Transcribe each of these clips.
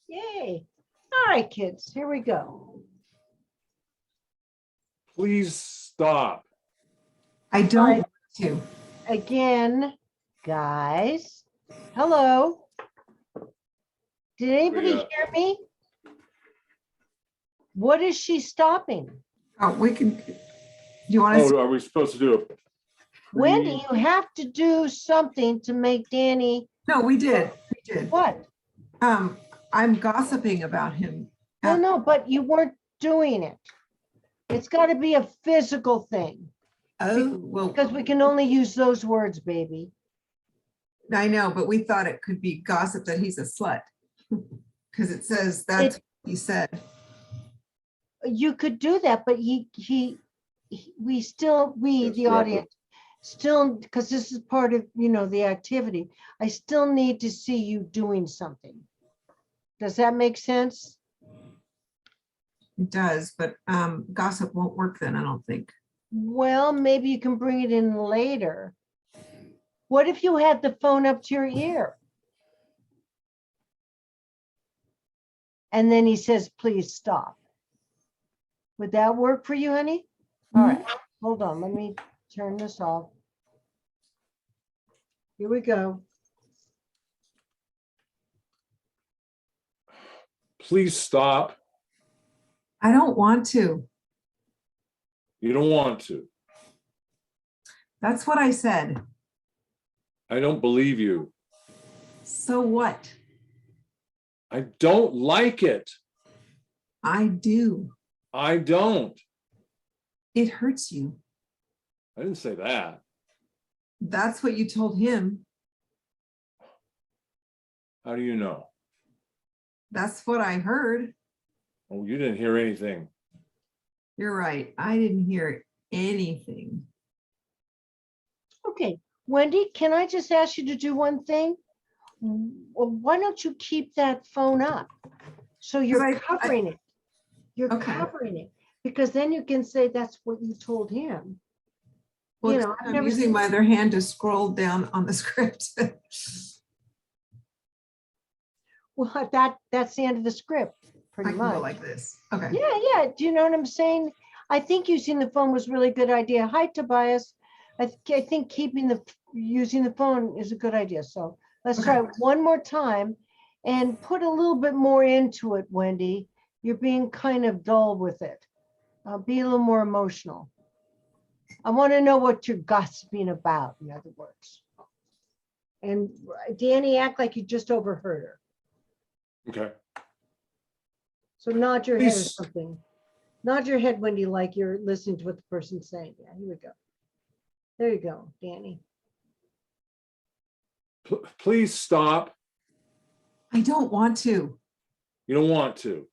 Yay. All right, kids, here we go. Please stop. I don't All right. want to. Again, guys. Hello. Did anybody Yeah. hear me? What is she stopping? Oh, we can, do you want to, Oh, are we supposed to do it? Wendy, you have to do something to make Danny, no, we did. what? I'm gossiping about him. No, but you weren't doing it. It's got to be a physical thing Oh, well, because we can only use those words, baby. I know, but we thought it could be gossip that he's a slut. Because it says that's what he said. You could do that, but we still, Yes, the you have to- audience, still, because this is part of, the activity. I still need to see you doing something. Does that make sense? It does, but gossip won't work then, I don't think. Well, maybe you can bring it in later. What if you had the phone up to your ear? And then he says, please stop. Would that work for you, honey? All right, hold on, let me turn this off. Here we go. Please stop. I don't want to. You don't want to. That's what I said. I don't believe you. So what? I don't like it. I do. I don't. It hurts you. I didn't say that. That's what you told him. How do you know? That's what I heard. Oh, you didn't hear anything. You're right. I didn't hear anything. Okay, Wendy, can I just ask you to do one thing? Well, why don't you keep that phone up? So you're I- covering it. You're Okay. covering it, because then you can say that's what you told him. Well, You know, I've I'm never using seen- my other hand to scroll down on the script. Well, that's the end of the script, I pretty can much. go like this. Okay. Yeah. Do you know what I'm saying? I think using the phone was a really good idea. Hi, Tobias. I think using the phone is a good idea. So let's try it one more time and put a little bit more into it, Wendy. You're being kind of dull with it. Be a little more emotional. I want to know what you're gossiping about, in other words. And Danny, act like you just overheard her. Okay. So nod your head or Please. something. Nod your head, Wendy, like you're listening to what the person's saying. Yeah, here we go. There you go, Danny. Please stop. I don't want to. You don't want to.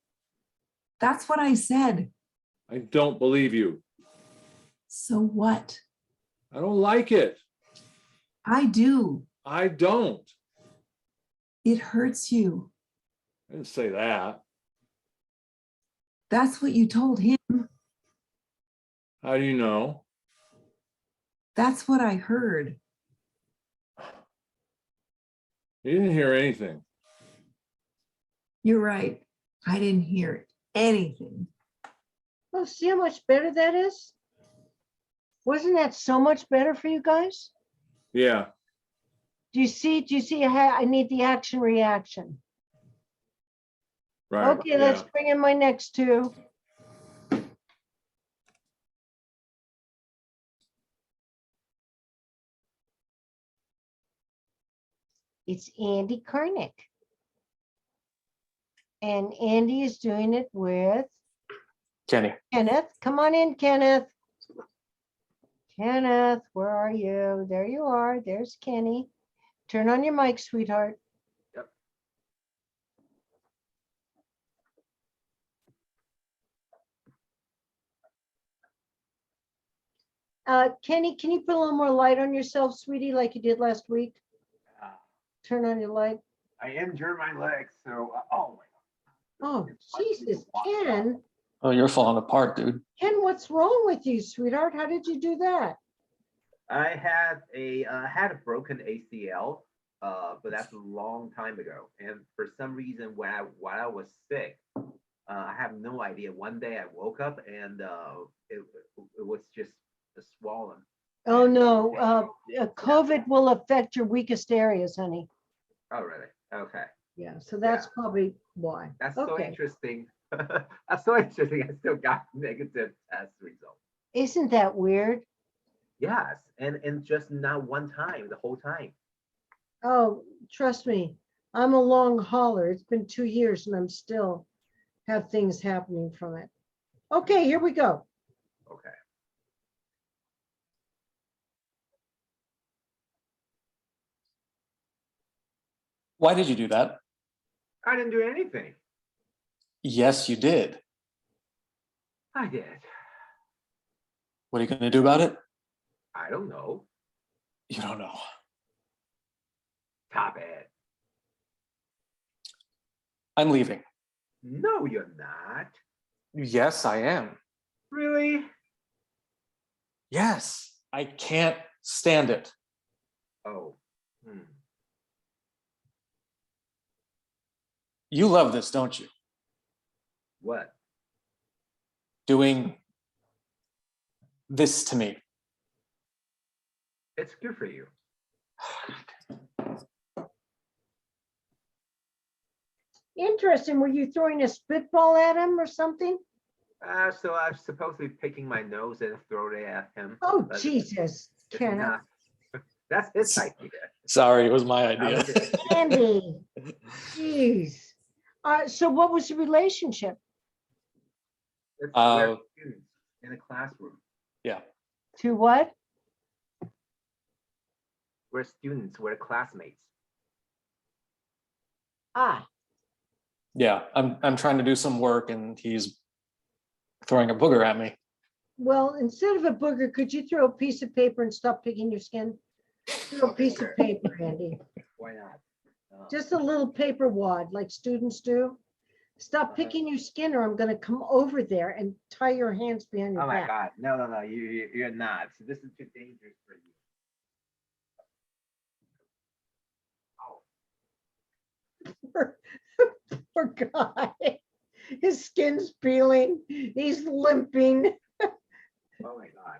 That's what I said. I don't believe you. So what? I don't like it. I do. I don't. It hurts you. I didn't say that. That's what you told him. How do you know? That's what I heard. You didn't hear anything. You're right. I didn't hear anything. Oh, see how much better that is? Wasn't that so much better for you guys? Yeah. Do you see I need the action reaction? Right. Okay, let's bring in my next two. It's Andy Karnick. And Andy is doing it with Kenny. Kenneth. Come on in, Kenneth. Kenneth, where are you? There you are. There's Kenny. Turn on your mic, sweetheart. Kenny, can you put a little more light on yourself, sweetie, like you did last week? Turn on your light. I injured my leg, so oh Oh, Jesus, Ken. Oh, you're falling apart, dude. Ken, what's wrong with you, sweetheart? How did you do that? I had a broken ACL but that's a long time ago. And for some reason, while I was sick, I have no idea. One day I woke up and it was just swollen. Oh, And- no, COVID will affect your weakest areas, honey. Oh, really? Okay. Yeah, so that's probably why. That's so Okay, interesting. That's so interesting. I still got negative test result. isn't that weird? Yes, and just not one time, the whole time. Oh, trust me, I'm a long hauler. It's been 2 years and I'm still have things happening from it. Okay, here we go. Okay. Why did you do that? I didn't do anything. Yes, you did. I did. What are you going to do about it? I don't know. You don't know. Stop it. I'm leaving. No, you're not. Yes, I am. Really? Yes, I can't stand it. Oh. You love this, don't you? What? Doing this to me. It's good for you. Interesting. Were you throwing a spitball at him or something? So I'm supposed to be picking my nose and throw it at him. Oh, but Jesus, it's Ken. not. That's his idea. Sorry, it was my idea. Andy, jeez. So what was the relationship? It's Uh, we're students in a classroom. Yeah. To what? We're students. We're classmates. Ah, Yeah, I'm trying to do some work and he's throwing a booger at me. well, instead of a booger, could you throw a piece of paper and stop picking your skin? Throw a piece of paper, Andy. Why not? Just a little paper wad like students do. Stop picking your skin or I'm gonna come over there and tie your hands behind your Oh my back. God! No, no, no! You're not. So this is too dangerous for you. Poor guy. His skin's peeling. He's limping. Oh my God!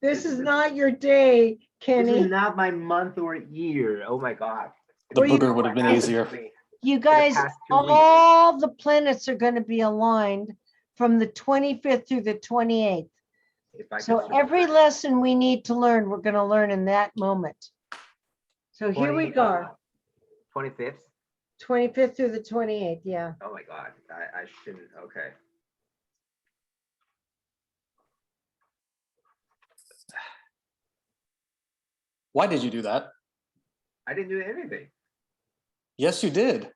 This is not your day, This Kenny. is not my month or year. Oh my God! The Well, you- booger would have been Happened easier. to me You for the guys, past 2 weeks. all the planets are gonna be aligned from the 25th through the 28th. If I So could every survive. lesson we need to learn, we're gonna learn in that moment. So here we 20, go, 25th. 25th through the 28th, yeah. Oh my God! I shouldn't. Okay. Why did you do that? I didn't do anything. Yes, you did.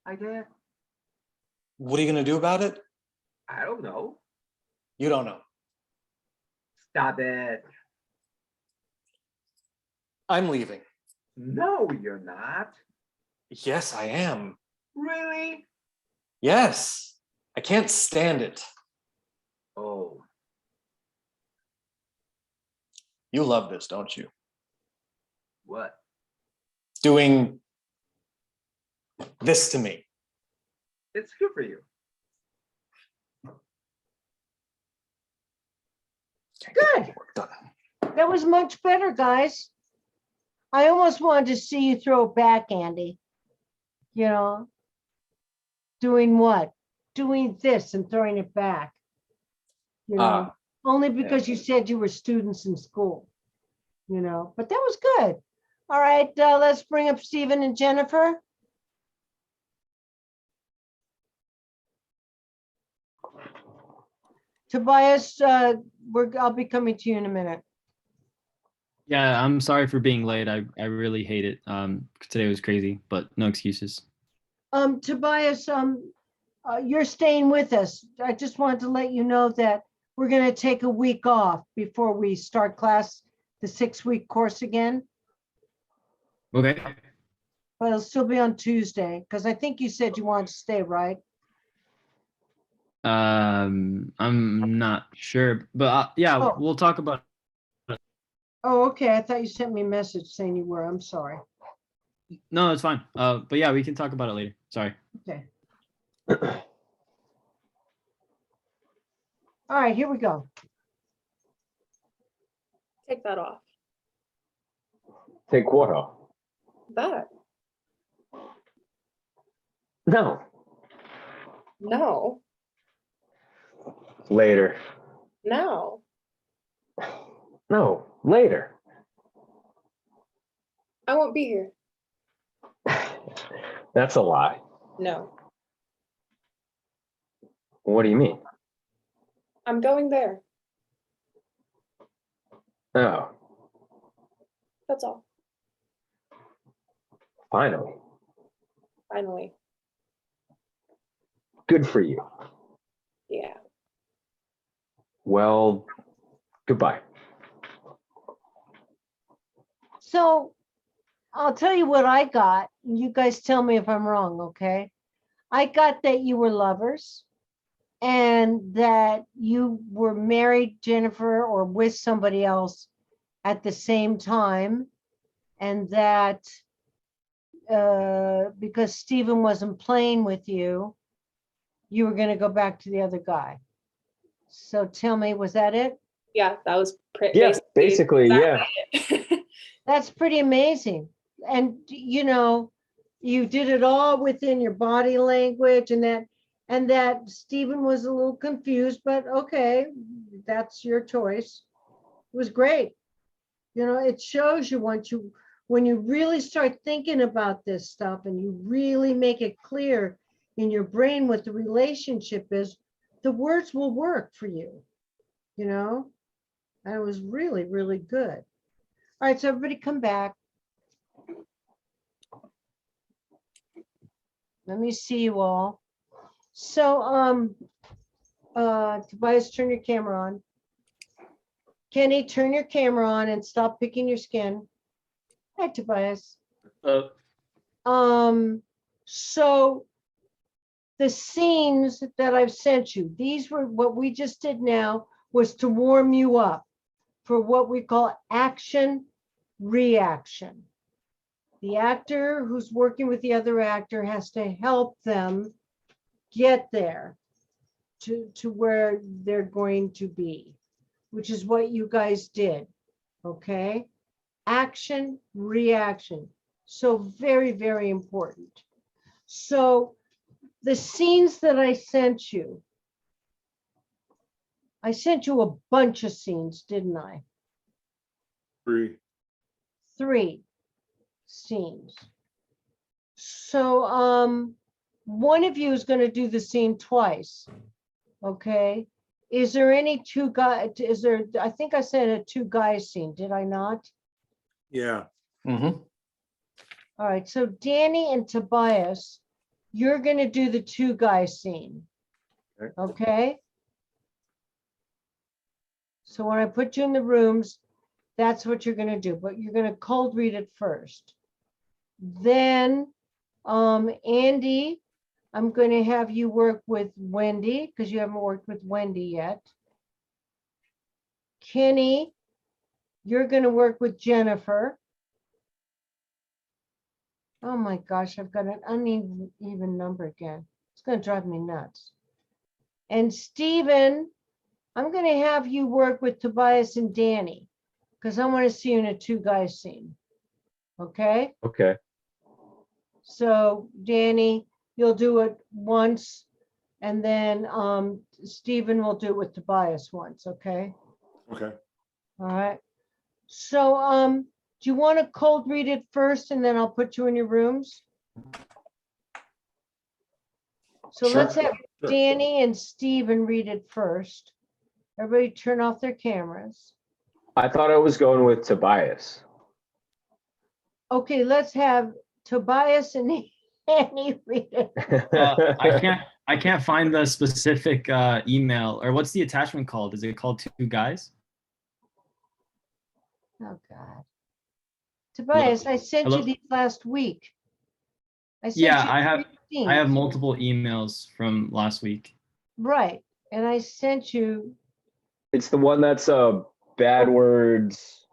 I did. What are you going to do about it? I don't know. You don't know. Stop it. I'm leaving. No, you're not. Yes, I am. Really? Yes, I can't stand it. Oh, You love this, don't you? what? Doing this to me. It's good for you. Can't get Good. the work done. That was much better, guys. I almost wanted to see you throw it back, Andy. You know, doing what? Doing this and throwing it back. You know, Ah. only because you said you were students in school, you know, but that was good. All right, let's bring up Stephen and Jennifer. Tobias, I'll be coming to you in a minute. Yeah, I'm sorry for being late. I really hate it. Today was crazy, but no excuses. Tobias, you're staying with us. I just wanted to let you know that we're going to take a week off before we start class, the 6-week course again, Okay. but it'll still be on Tuesday because I think you said you wanted to stay, right? I'm not sure, but yeah, Oh. we'll talk about. Oh, okay. I thought you sent me a message saying you were. I'm sorry. No, it's fine. But yeah, we can talk about it later. Sorry. Okay. All right, here we go. Take that off. Take what off? That. No, No. later. No. No, later. I won't be here. That's a lie. No. What do you mean? I'm going there. Oh, That's all. finally. Finally. Good for you. Yeah. Well, goodbye. So I'll tell you what I got. You guys tell me if I'm wrong, okay? I got that you were lovers and that you were married, Jennifer, or with somebody else at the same time. And that because Stephen wasn't playing with you, you were going to go back to the other guy. So tell me, was that it? Yeah, that was pretty. Yeah, basically, yeah. That's pretty amazing. And you know, you did it all within your body language and that Stephen was a little confused, but okay, that's your choice. It was great. You know, it shows you when you really start thinking about this stuff and you really make it clear in your brain what the relationship is, the words will work for you, you know? And it was really, really good. All right, so everybody come back. Let me see you all. So, Tobias, turn your camera on. Kenny, turn your camera on and stop picking your skin. Hi, Tobias. So the scenes that I've sent you, these were what we just did now was to warm you up for what we call action reaction. The actor who's working with the other actor has to help them get there to where they're going to be, which is what you guys did, okay? Action, reaction. So very, very important. So the scenes that I sent you a bunch of scenes, didn't I? 3. 3 scenes. So one of you is going to do the scene twice. Okay. Is there any two guys? Is there? I think I said a 2 guys scene. Did I not? Yeah. Mm-hmm. All right. So Danny and Tobias, you're going to do the 2 guys scene. Okay. Okay. So when I put you in the rooms, that's what you're going to do. But you're going to cold read it first. Then, Andy, I'm going to have you work with Wendy because you haven't worked with Wendy yet. Kenny, you're going to work with Jennifer. Oh my gosh, I've got an uneven number again. It's going to drive me nuts. And Stephen, I'm going to have you work with Tobias and Danny because I want to see you in a 2 guys scene. Okay? Okay. So Danny, you'll do it once, and then Stephen will do it with Tobias once, okay? Okay. All right. So do you want to cold read it first and then I'll put you in your rooms? So Sure. let's have Sure. Danny and Stephen read it first. Everybody turn off their cameras. I thought I was going with Tobias. Okay, let's have Tobias and Annie read it. I can't find the specific email, or what's the attachment called? Is it called 2 guys? Oh, God. Tobias, I sent you Hello? these last week. I sent Yeah, you I have 3 I have scenes. multiple emails from last week. Right, and I sent you, It's the one that's bad words.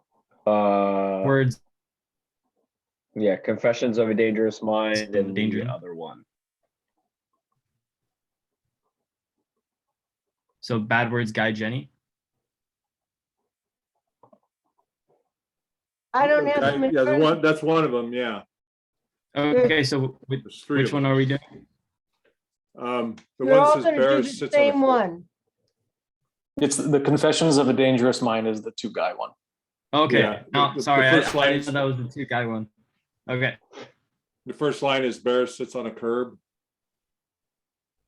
Words. Yeah, Confessions of a Dangerous Mind and the Dangerous. other one. So Bad Words Guy Jenny. I don't have them in Yeah, front of me. that's one of them, yeah. Okay, so There's three which of one them. are we doing? The You're one all that says gonna do Barris the sits on same the. one. It's the Confessions of a Dangerous Mind is the two guy one. Okay, Yeah, no, the sorry, first I line didn't is- know that was the two guy one. Okay, The first line is Barris sits on a curb.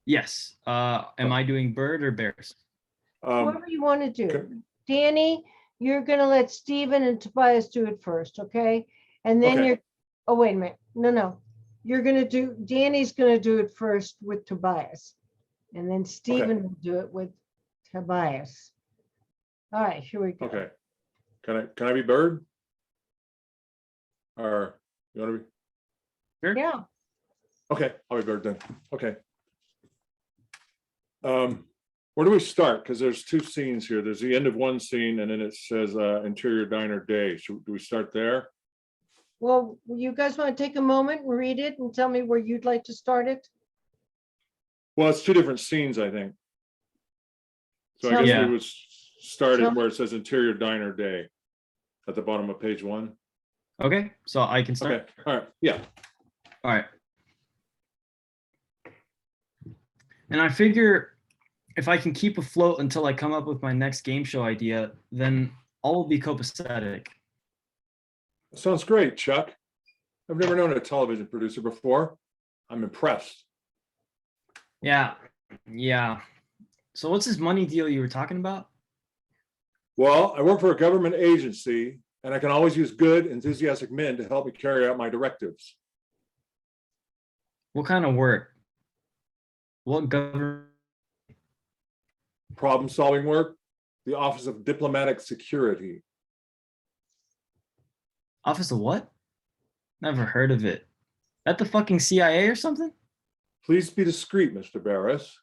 yes. Am I doing bird or bears? Whatever you want to do. okay. Danny, you're gonna let Stephen and Tobias do it first, okay? And then Okay. you're, oh, wait a minute. No. You're gonna do, Danny's gonna do it first with Tobias. And then Stephen will do it with Tobias. All right, here we go. Okay. Can I be Bird? Or you want to be? Sure. Yeah, Okay, I'll be Bird then. Okay. Where do we start? Because there's two scenes here. There's the end of one scene and then it says interior diner day. Do we start there? well, you guys want to take a moment and read it and tell me where you'd like to start it? Well, it's two different scenes, I think. So I Tell guess me. we would start Tell it where it says interior diner day at the bottom of page 1. Okay, so I can start. Okay, all right, yeah. All right. And I figure if I can keep afloat until I come up with my next game show idea, then all will be copacetic. Sounds great, Chuck. I've never known a television producer before. I'm impressed. Yeah. So what's this money deal you were talking about? Well, I work for a government agency and I can always use good, enthusiastic men to help me carry out my directives. What kind of work? What government? Problem-solving work, the Office of Diplomatic Security. Office of what? Never heard of it. That the fucking CIA or something? Please be discreet, Mr. Barris.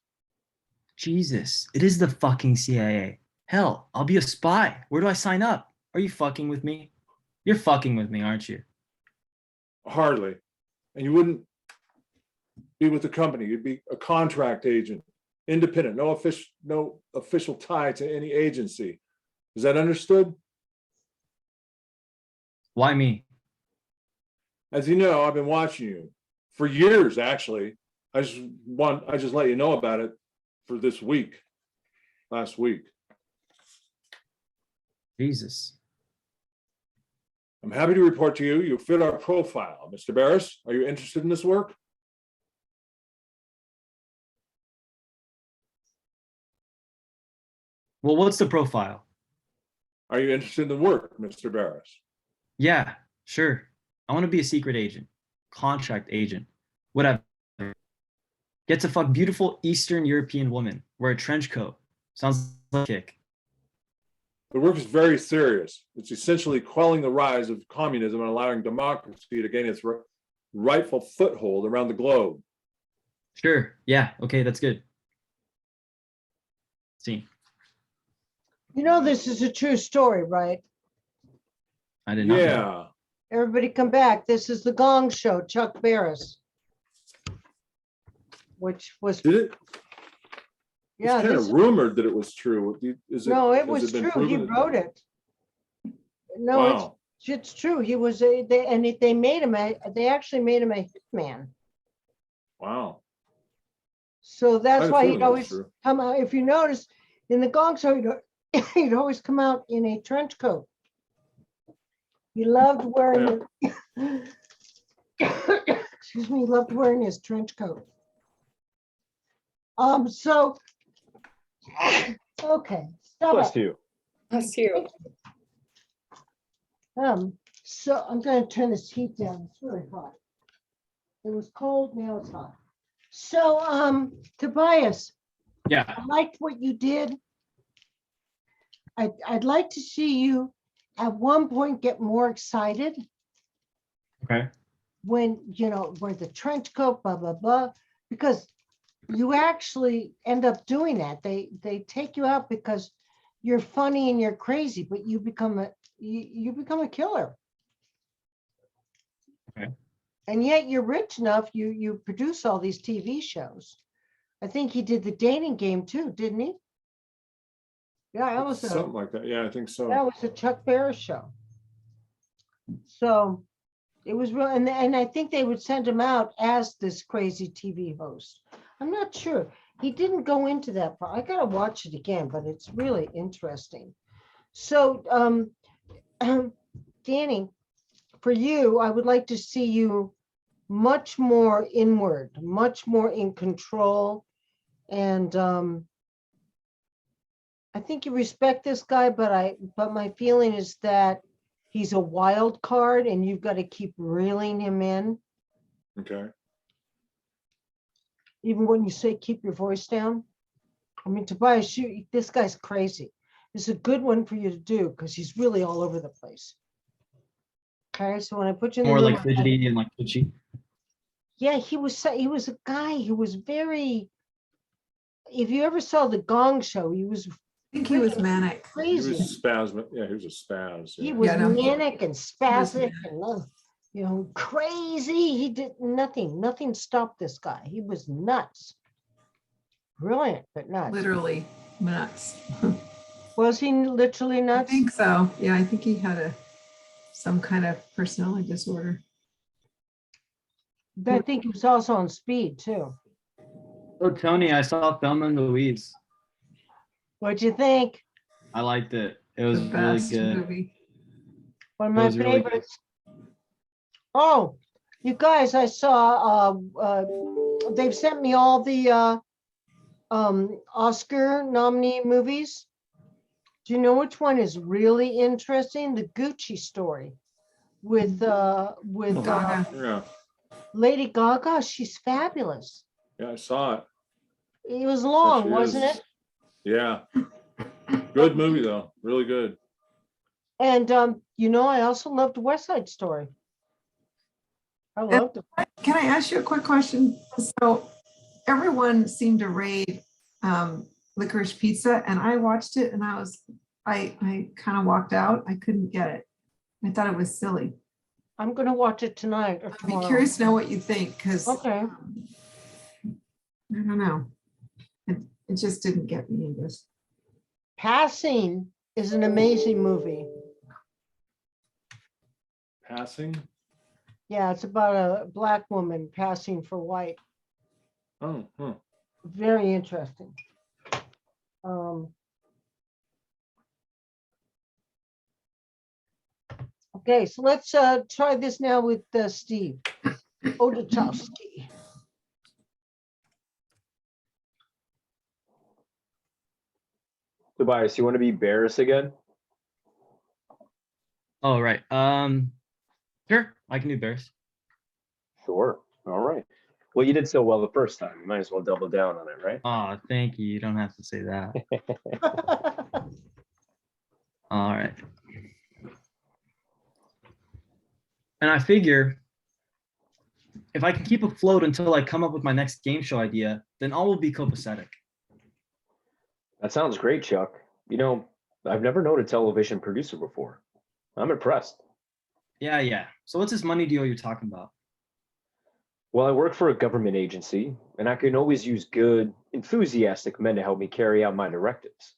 Jesus, it is the fucking CIA. Hell, I'll be a spy. Where do I sign up? Are you fucking with me? You're fucking with me, aren't you? Hardly. And you wouldn't be with the company. You'd be a contract agent, independent, no official tie to any agency. Is that understood? Why me? As you know, I've been watching you for years, actually. I just let you know about it for this week, last week. Jesus. I'm happy to report to you, you fit our profile. Mr. Barris, are you interested in this work? Well, what's the profile? Are you interested in the work, Mr. Barris? Yeah, sure. I want to be a secret agent, contract agent, whatever. Get to fuck beautiful Eastern European woman, wear a trench coat. Sounds like a kick. The work is very serious. It's essentially quelling the rise of communism and allowing democracy to gain its rightful foothold around the globe. Sure. Yeah. Okay. That's good. See, you know this is a true story, right? I did not. know. Yeah, Everybody come back. This is the Gong Show, Chuck Barris. Which was, did it? yeah, It's kind this of rumored that it was true. no, it has was been true. He proven? wrote it. No, Wow. it's true. He was they made him they actually made him a hitman. Wow. So that's had a why feeling he'd that was always true. come out. If you notice in the Gong Show, he'd always come out in a trench coat. He loved wearing excuse me, he loved wearing his trench coat. So okay, stop Bless it. you. Bless you. So I'm gonna turn this heat down. It's really hot. It was cold, now it's hot. So, Tobias, Yeah. I liked what you did. I'd like to see you at one point get more excited Okay. when, wear the trench coat, blah, blah, blah, because you actually end up doing that. They take you out because you're funny and you're crazy, but you become a killer. Okay. And yet you're rich enough, you produce all these TV shows. I think he did the dating game too, didn't he? Yeah, Something like that. Yeah, I think that so. was a Chuck Barris show. So it was real, and I think they would send him out as this crazy TV host. I'm not sure. He didn't go into that part. I gotta watch it again, but it's really interesting. So, Danny, for you, I would like to see you much more inward, much more in control. And I think you respect this guy, but my feeling is that he's a wild card and you've got to keep reeling him in. Okay. Even when you say keep your voice down. I mean, Tobias, this guy's crazy. It's a good one for you to do because he's really all over the place. Okay, so when I put you in the More room, like fidgety and like twitchy. yeah, he was a guy who was very. If you ever saw the Gong Show, he was I think he was freaking manic. He crazy. was spasmic. Yeah, he was a spaz. He Yeah. was Yeah, no. manic and spastic manic. and crazy. He did nothing. Nothing stopped this guy. He was nuts. Brilliant, but nuts. Literally nuts. Was he literally I nuts? think so. Yeah, I think he had some kind of personality disorder. I think he was also on speed too. Oh, Tony, I saw Thelma and Louise. What'd you think? I liked it. It The was really best good. movie. One of It my was really good. favorites. Oh, you guys, I saw they've sent me all the Oscar nominee movies. Do you know which one is really interesting? The Gucci story with Gaga. Yeah. Lady Gaga. She's fabulous. Yeah, I saw it. It was Yeah, long, she wasn't is. it? Yeah. Good movie though. Really good. And I also loved West Side Story. I loved it. Can I ask you a quick question? So everyone seemed to rave Licorice Pizza, and I watched it, and I kind of walked out. I couldn't get it. I thought it was silly. I'm gonna watch it tonight or I'd be tomorrow. curious to know what you think, because Okay. I don't know. It just didn't get me in this. Passing is an amazing movie. Passing. Yeah, it's about a black woman passing for white. Oh, huh. Very interesting. Okay, so let's try this now with Steve Odachowski. Tobias, you want to be Barris again? Oh, right. Sure, I can do Bears. Sure. All right. Well, you did so well the first time. You might as well double down on it, right? Oh, thank you. You don't have to say that. All right. And I figure if I can keep afloat until I come up with my next game show idea, then all will be copacetic. That sounds great, Chuck. You know, I've never known a television producer before. I'm impressed. Yeah. So what's this money deal you're talking about? Well, I work for a government agency, and I can always use good, enthusiastic men to help me carry out my directives.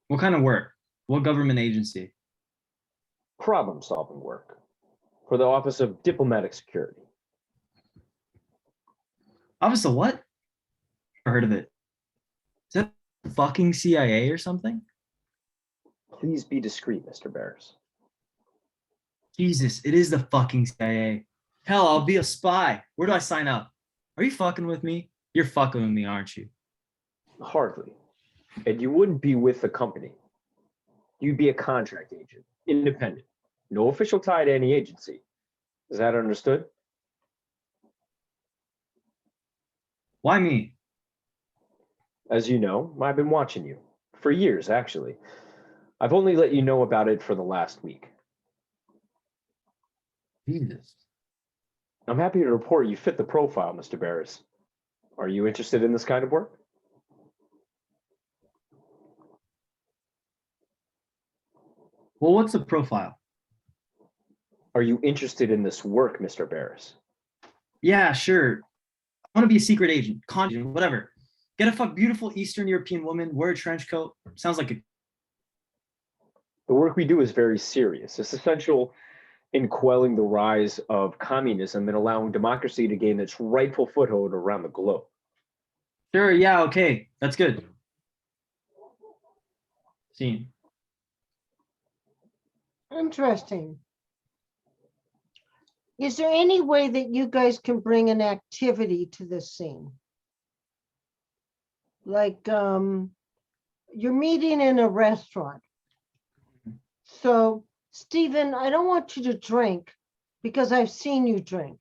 What kind of work? What government agency? Problem-solving work for the Office of Diplomatic Security. Office of what? Never heard of it. Is that fucking CIA or something? Please be discreet, Mr. Barris. Jesus, it is the fucking CIA. Hell, I'll be a spy. Where do I sign up? Are you fucking with me? You're fucking with me, aren't you? Hardly. And you wouldn't be with the company. You'd be a contract agent, independent, no official tie to any agency. Is that understood? Why me? As you know, I've been watching you for years, actually. I've only let you know about it for the last week. Jesus. I'm happy to report you fit the profile, Mr. Barris. Are you interested in this kind of work? Well, what's the profile? Are you interested in this work, Mr. Barris? Yeah, sure. I want to be a secret agent, contract, whatever. Get a fuck beautiful Eastern European woman, wear a trench coat. Sounds like a The work we do is very serious. It's essential in quelling the rise of communism and allowing democracy to gain its rightful foothold around the globe. sure, yeah, okay. That's good. Scene. Interesting. Is there any way that you guys can bring an activity to this scene? Like, you're meeting in a restaurant. So, Stephen, I don't want you to drink because I've seen you drink,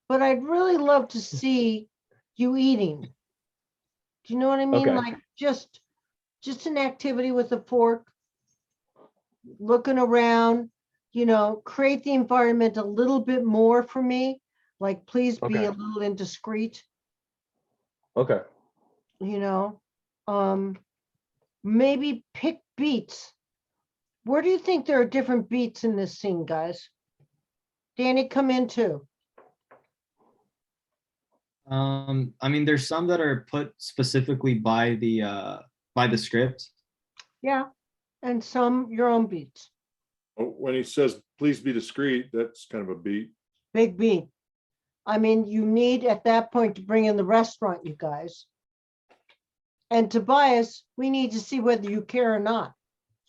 but I'd really love to see you eating. Do you know what I mean? Okay. Like just an activity with a fork, looking around, create the environment a little bit more for me. Like, please be Okay. a little indiscreet, Okay. Maybe pick beats. Where do you think there are different beats in this scene, guys? Danny, come in too. I mean, there's some that are put specifically by the script. Yeah, and some your own beats. When he says, please be discreet, that's kind of a beat. Big beat. I mean, you need at that point to bring in the restaurant, you guys. And Tobias, we need to see whether you care or not.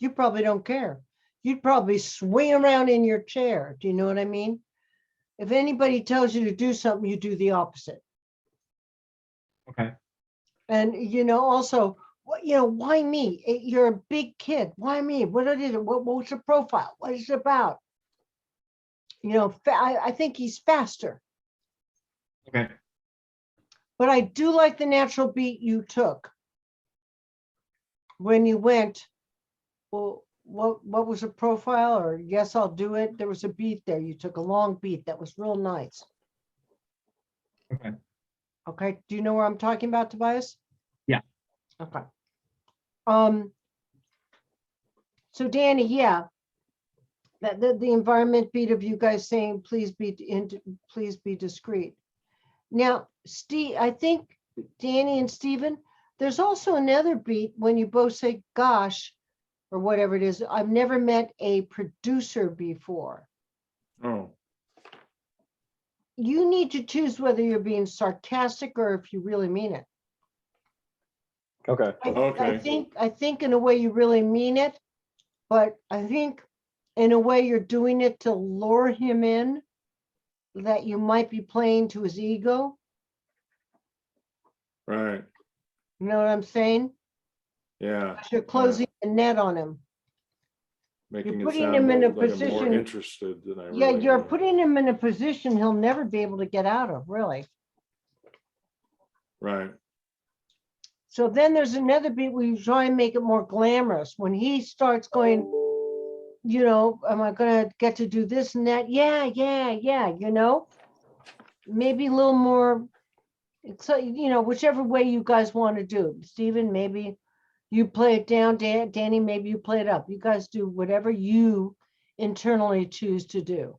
You probably don't care. You'd probably swing around in your chair. Do you know what I mean? If anybody tells you to do something, you do the opposite. Okay. And also, why me? You're a big kid. Why me? What is it? What's the profile? What is it about? I think he's faster. Okay. But I do like the natural beat you took when you went, well, what was a profile, or yes, I'll do it. There was a beat there. You took a long beat. That was real nice. Okay. Okay. Do you know where I'm talking about, Tobias? Yeah. Okay. So Danny, yeah, that the environment beat of you guys saying, please be discreet. Now, Steve, I think Danny and Stephen, there's also another beat when you both say, gosh, or whatever it is. I've never met a producer before. Oh, You need to choose whether you're being sarcastic or if you really mean it. Okay. Okay. I think in a way you really mean it, but I think in a way you're doing it to lure him in, that you might be playing to his ego. Right. You know what I'm saying? Yeah. You're closing the net on him. Making it putting sound him in a like I'm more position- interested than I Yeah, really you're am. putting him in a position he'll never be able to get out of, really. Right. So then there's another beat where you try and make it more glamorous. When he starts going, am I going to get to do this and that? Yeah. Maybe a little more, so, whichever way you guys want to do. Stephen, maybe you play it down. Danny, maybe you play it up. You guys do whatever you internally choose to do.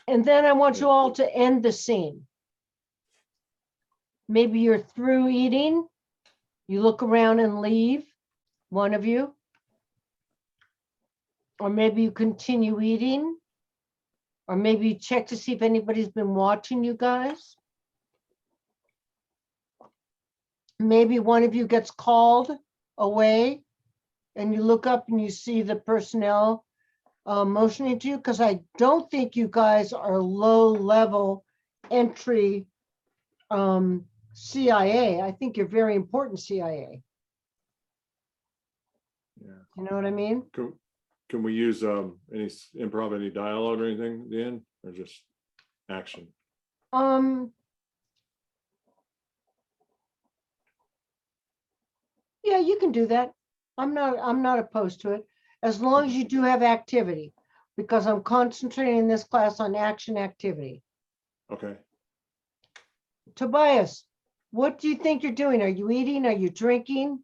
And then I want you all to end the scene. Maybe you're through eating. You look around and leave, one of you. Or maybe you continue eating. Or maybe you check to see if anybody's been watching you guys. Maybe one of you gets called away and you look up and you see the personnel motioning to you, because I don't think you guys are low level entry CIA. I think you're very important CIA. Yeah. You know what I mean? Can we use any improv, any dialogue or anything at the end, or just action? Yeah, you can do that. I'm not opposed to it, as long as you do have activity, because I'm concentrating in this class on action activity. Okay. Tobias, what do you think you're doing? Are you eating? Are you drinking?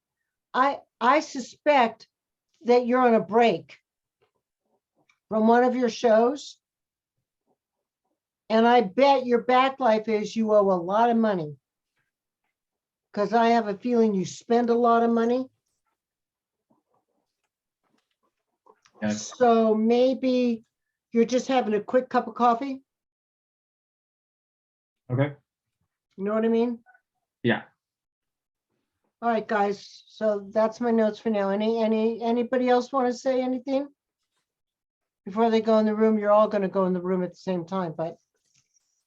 I suspect that you're on a break. from one of your shows. And I bet your back life is you owe a lot of money. Because I have a feeling you spend a lot of money. Yeah. So maybe you're just having a quick cup of coffee. Okay. You know what I mean? Yeah. All right, guys. So that's my notes for now. Anybody else want to say anything? Before they go in the room, you're all going to go in the room at the same time, but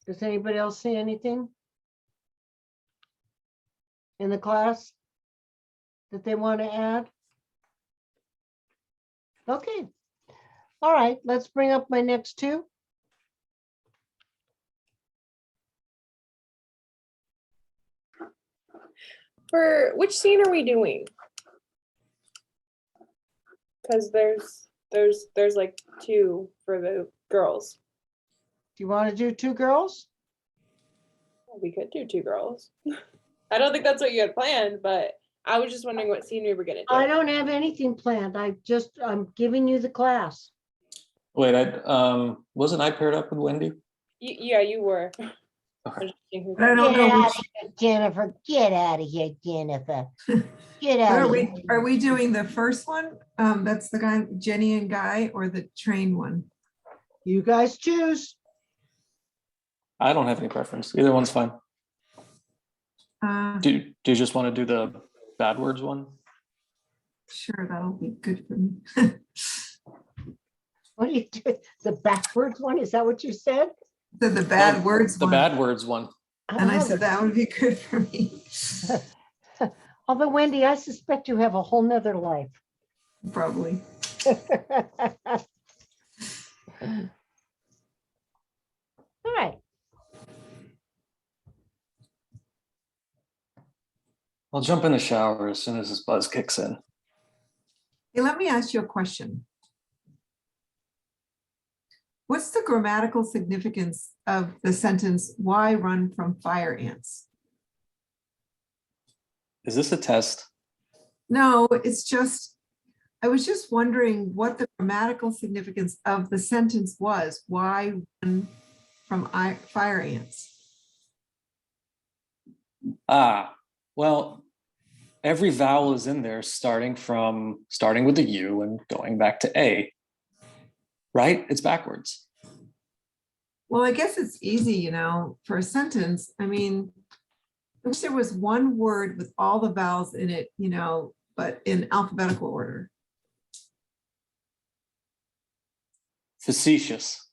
does anybody else see anything in the class that they want to add? Okay. All right, let's bring up my next two. For which scene are we doing? Because there's like two for the girls. Do you want to do two girls? We could do two girls. I don't think that's what you had planned, but I was just wondering what scene we were gonna do. I don't have anything planned. I'm giving you the class. Wait, wasn't I paired up with Wendy? Yeah, you were. Okay. But I don't Get know out which, of here, Jennifer. Get out of here, Jennifer. Get out are of we, here. are we doing the first one? That's the guy, Jenny and Guy, or the train one? You guys choose. I don't have any preference. Either one's fine. Do you just want to do the bad words one? Sure, that'll be good for me. What are you doing? The backwards one? Is that what you said? The bad No, words The one. bad words one. And I Oh, said that would be good for me. Although Wendy, I suspect you have a whole nother life. Probably. All right. I'll jump in the shower as soon as this buzz kicks in. Hey, let me ask you a question. What's the grammatical significance of the sentence, "Why run from fire ants"? Is this a test? No, it's just, I was just wondering what the grammatical significance of the sentence was. Why run from fire ants? Ah, well, every vowel is in there starting with the U and going back to A. Right? It's backwards. Well, I guess it's easy, you know, for a sentence. I mean, I wish there was one word with all the vowels in it, you know, but in alphabetical order. Facetious.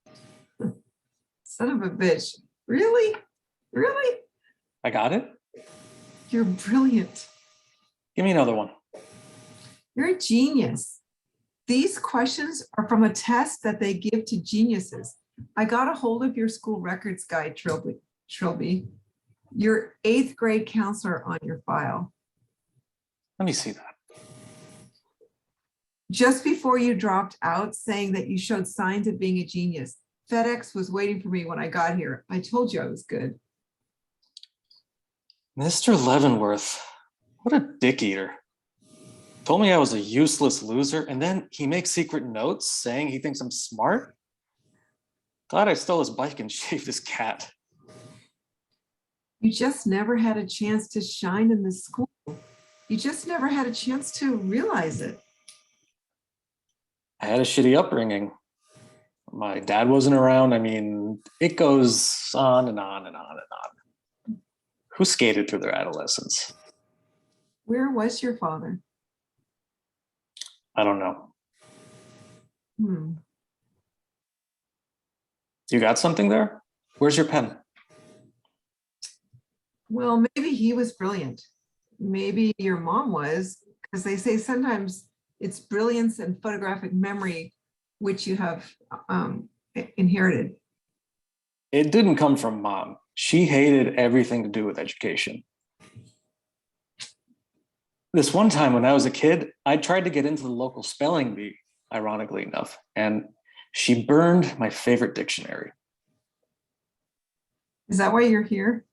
Son of a bitch. Really? Really? I got it. You're brilliant. Give me another one. You're a genius. These questions are from a test that they give to geniuses. I got a hold of your school records guide, Trilby. Your 8th grade counselor on your file. Let me see that. Just before you dropped out saying that you showed signs of being a genius, FedEx was waiting for me when I got here. I told you I was good. Mr. Leavenworth, what a dick eater. Told me I was a useless loser, and then he makes secret notes saying he thinks I'm smart. Glad I stole his bike and shaved his cat. You just never had a chance to shine in this school. You just never had a chance to realize it. I had a shitty upbringing. My dad wasn't around. I mean, it goes on and on and on and on. Who skated through their adolescence? Where was your father? I don't know. Hmm. You got something there? Where's your pen? Well, maybe he was brilliant. Maybe your mom was, because they say sometimes it's brilliance and photographic memory which you have inherited. It didn't come from mom. She hated everything to do with education. This one time when I was a kid, I tried to get into the local spelling bee, ironically enough, and she burned my favorite dictionary. Is that why you're here?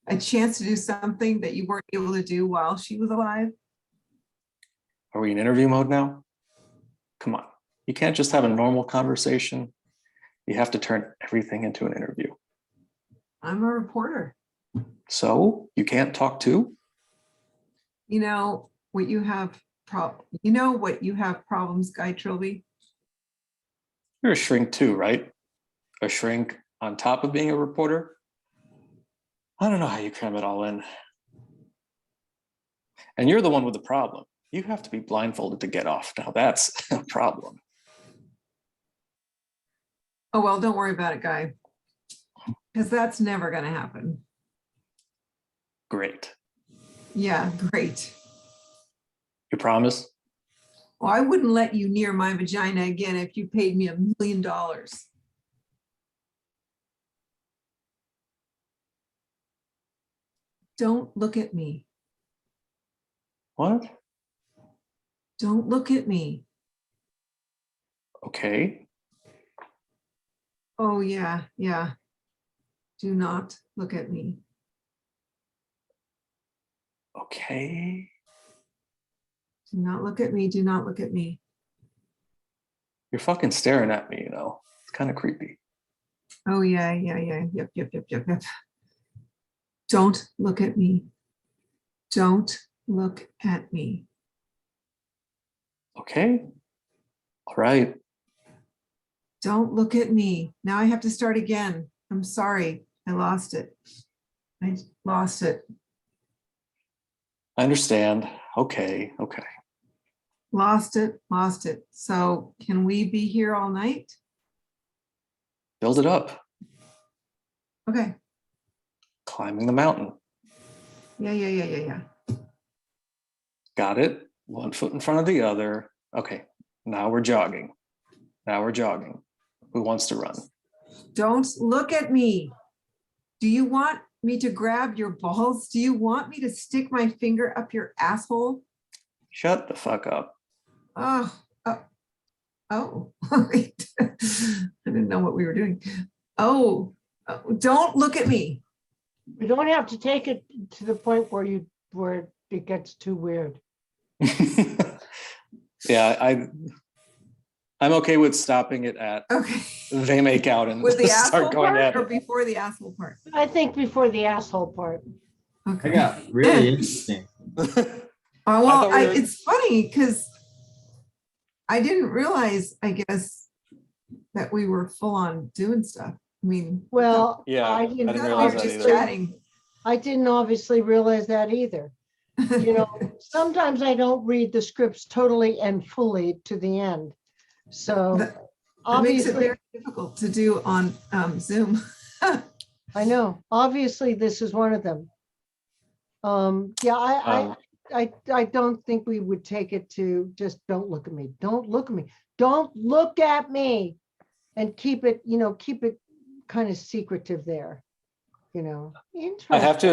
A chance to do something that you weren't able to do while she was alive? Are we in interview mode now? Come on. You can't just have a normal conversation. You have to turn everything into an interview. I'm a reporter. So you can't talk too? You know what you have you know what you have problems, Guy Trilby? You're a shrink too, right? A shrink on top of being a reporter? I don't know how you cram it all in. And you're the one with the problem. You have to be blindfolded to get off. Now that's a problem. Oh, well, don't worry about it, Guy. Because that's never going to happen. Great. Yeah, great. You promise? Well, I wouldn't let you near my vagina again if you paid me $1 million. Don't look at me. What? Don't look at me. Okay. Oh, yeah, yeah. Do not look at me. Okay. Do not look at me. Do not look at me. You're fucking staring at me, you know. It's kind of creepy. Oh, yeah, yeah, yeah. Yep, yep, yep, yep, yep. Don't look at me. Don't look at me. Okay. All right. Don't look at me. Now I have to start again. I'm sorry. I lost it. I lost it. I understand. Okay. Okay. Lost it. Lost it. So can we be here all night? Build it up. Okay. Climbing the mountain. Yeah, yeah, yeah, yeah, yeah. Got it. One foot in front of the other. Okay. Now we're jogging. Now we're jogging. Who wants to run? Don't look at me. Do you want me to grab your balls? Do you want me to stick my finger up your asshole? Shut the fuck up. Oh, oh, wait. I didn't know what we were doing. Oh, don't look at me. We don't have to take it to the point where it gets too weird. Yeah, I'm okay with stopping it at Okay. they make out and With the asshole start going part at or it. before the asshole part? I think before the asshole part. Okay. I got really interesting. Oh, well, thought we were- it's funny because I didn't realize, I guess, that we were full on doing stuff. I mean, Well, Yeah, I didn't we were realize that just either. chatting. I didn't obviously realize that either. You know, sometimes I don't read the scripts totally and fully to the end. So That- It makes it obviously, very difficult to do on Zoom. I know, obviously this is one of them. Yeah, I don't think we would take it to just don't look at me. Don't look at me. Don't look at me. And keep it, keep it kind of secretive there, I have Interesting. to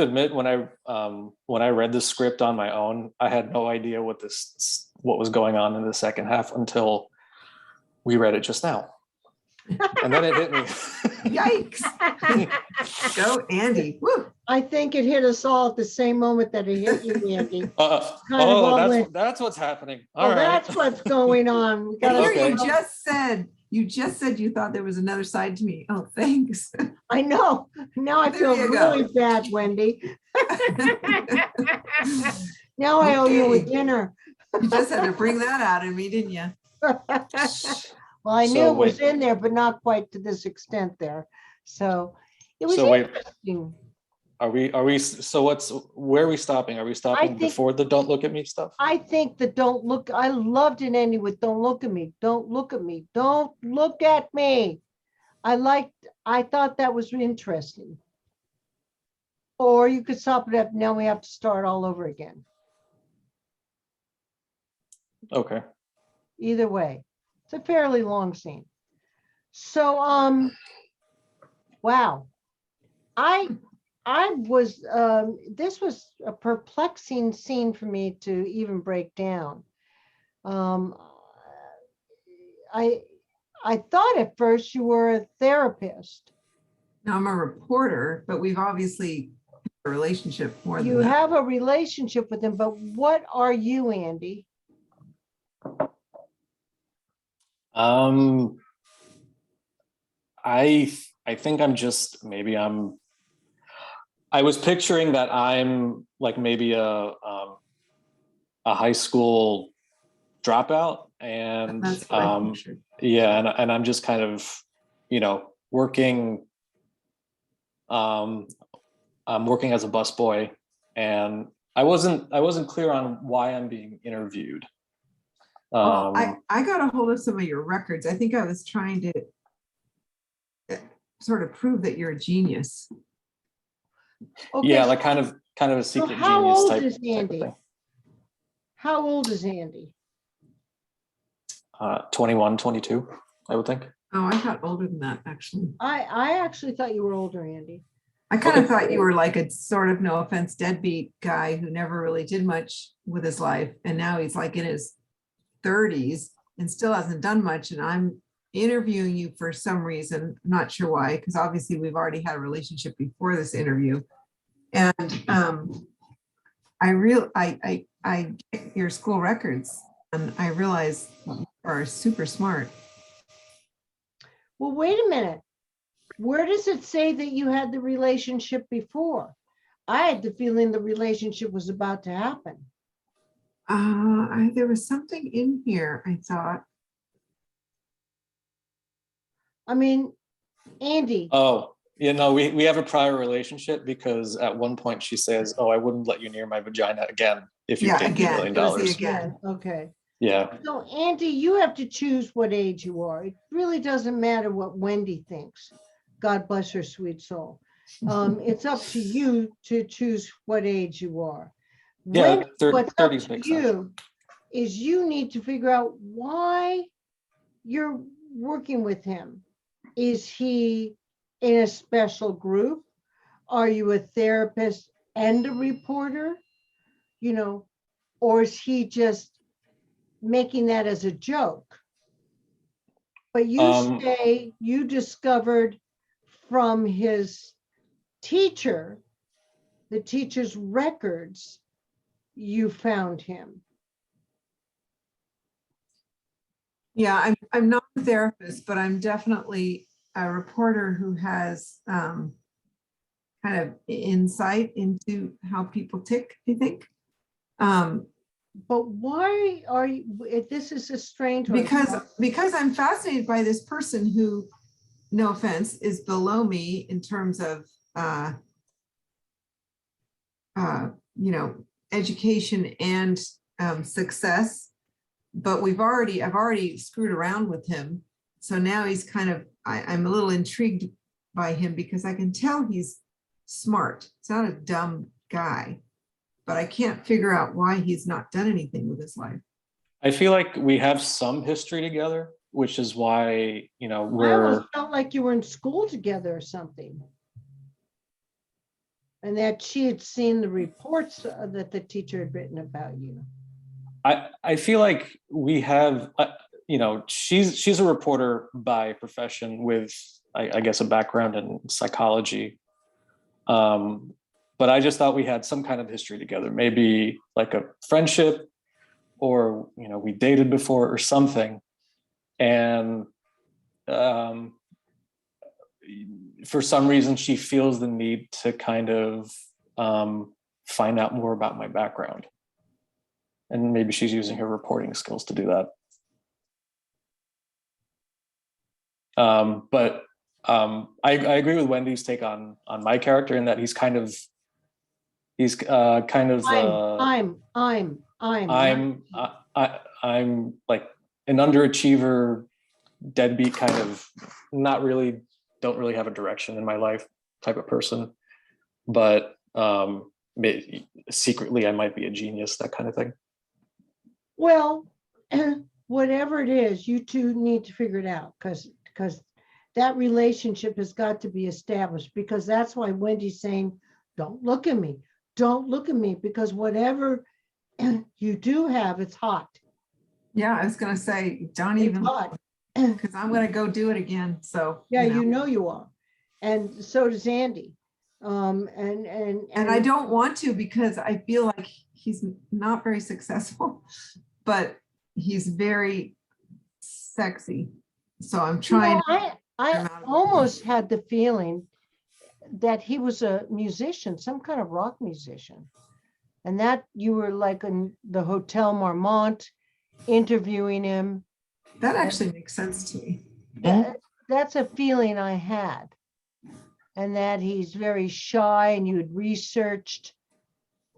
admit, when I read the script on my own, I had no idea what was going on in the second half until we read it just now. And then it hit me. Yikes. Go, Andy. Woo. I think it hit us all at the same moment that it hit you, Andy. Kind of Oh, all went, that's what's happening. All oh, right. that's what's going on. We And gotta, here Okay. you just said you thought there was another side to me. Oh, thanks. I know. Now I There feel you go. really bad, Wendy. Now I owe you a Okay. dinner. You just had to bring that out of me, didn't you? Well, I So knew it was wait. in there, but not quite to this extent there. So it was So wait. interesting. Are we, so where are we stopping? Are we stopping think- before the don't look at me stuff? I think the don't look, I loved it ending with don't look at me, don't look at me, don't look at me. I thought that was interesting. Or you could stop it at, now we have to start all over again. Okay. Either way, it's a fairly long scene. So, wow. I was, this was a perplexing scene for me to even break down. I thought at first you were a therapist. Now I'm a reporter, but we've obviously had a relationship more than You that. have a relationship with him, but what are you, Andy? Um, I think I'm just I was picturing that I'm like maybe a high school dropout, and That's what I pictured. yeah, and I'm just kind of, working. I'm working as a busboy, and I wasn't clear on why I'm being interviewed. Well, I got a hold of some of your records. I think I was trying to sort of prove that you're a genius. Okay, Yeah, so like kind of a secret how genius old type, is type of Andy? thing. How old is Andy? 21, 22, I would think. Oh, I thought older than that, actually. I actually thought you were older, Andy. I kind of Okay. thought you were like a sort of, no offense, deadbeat guy who never really did much with his life. And now he's like in his 30s and still hasn't done much. And I'm interviewing you for some reason, I'm not sure why, because obviously we've already had a relationship before this interview. And I get your school records and I realize you are super smart. Well, wait a minute. Where does it say that you had the relationship before? I had the feeling the relationship was about to happen. There was something in here, I thought. I mean, Andy, Oh, we have a prior relationship because at one point she says, "Oh, I wouldn't let you near my vagina again if you Yeah, paid me $1 again, million." it was the again. okay. Yeah. So Andy, you have to choose what age you are. It really doesn't matter what Wendy thinks. God bless her sweet soul. It's up to you to choose what age you are. Yeah, What's up 30s to makes sense. you is you need to figure out why you're working with him. Is he in a special group? Are you a therapist and a reporter? Or is he just making that as a joke? But you say you discovered from his teacher, the teacher's records, you found him. Yeah, I'm not a therapist, but I'm definitely a reporter who has kind of insight into how people tick, I think. But why are you, if this is a strange one. Because I'm fascinated by this person who, no offense, is below me in terms of education and success. But I've already screwed around with him. So now he's kind of, I'm a little intrigued by him because I can tell he's smart. He's not a dumb guy, but I can't figure out why he's not done anything with his life. I feel like we have some history together, which is why, I almost felt like you were in school together or something. And that she had seen the reports that the teacher had written about you. I feel like we have, she's a reporter by profession with, I guess, a background in psychology. But I just thought we had some kind of history together, maybe like a friendship, or, we dated before or something. And for some reason, she feels the need to kind of find out more about my background. And maybe she's using her reporting skills to do that. But I agree with Wendy's take on my character in that he's kind of I'm like an underachiever, deadbeat, kind of don't really have a direction in my life type of person. But secretly I might be a genius, that kind of thing. Well, whatever it is, you two need to figure it out because that relationship has got to be established, because that's why Wendy's saying, don't look at me. Don't look at me, because whatever you do have, it's hot. Yeah, I was going to say, don't It's even, hot. because I'm going to go do it again. So, Yeah, you are. And so does Andy. And I don't want to, because I feel like he's not very successful, but he's very sexy. So I'm You trying. know, I I'm out of- almost had the feeling that he was a musician, some kind of rock musician. And that you were like in the Hotel Marmont interviewing him. That actually makes sense to me. That's a feeling I had. And that he's very shy and you had researched,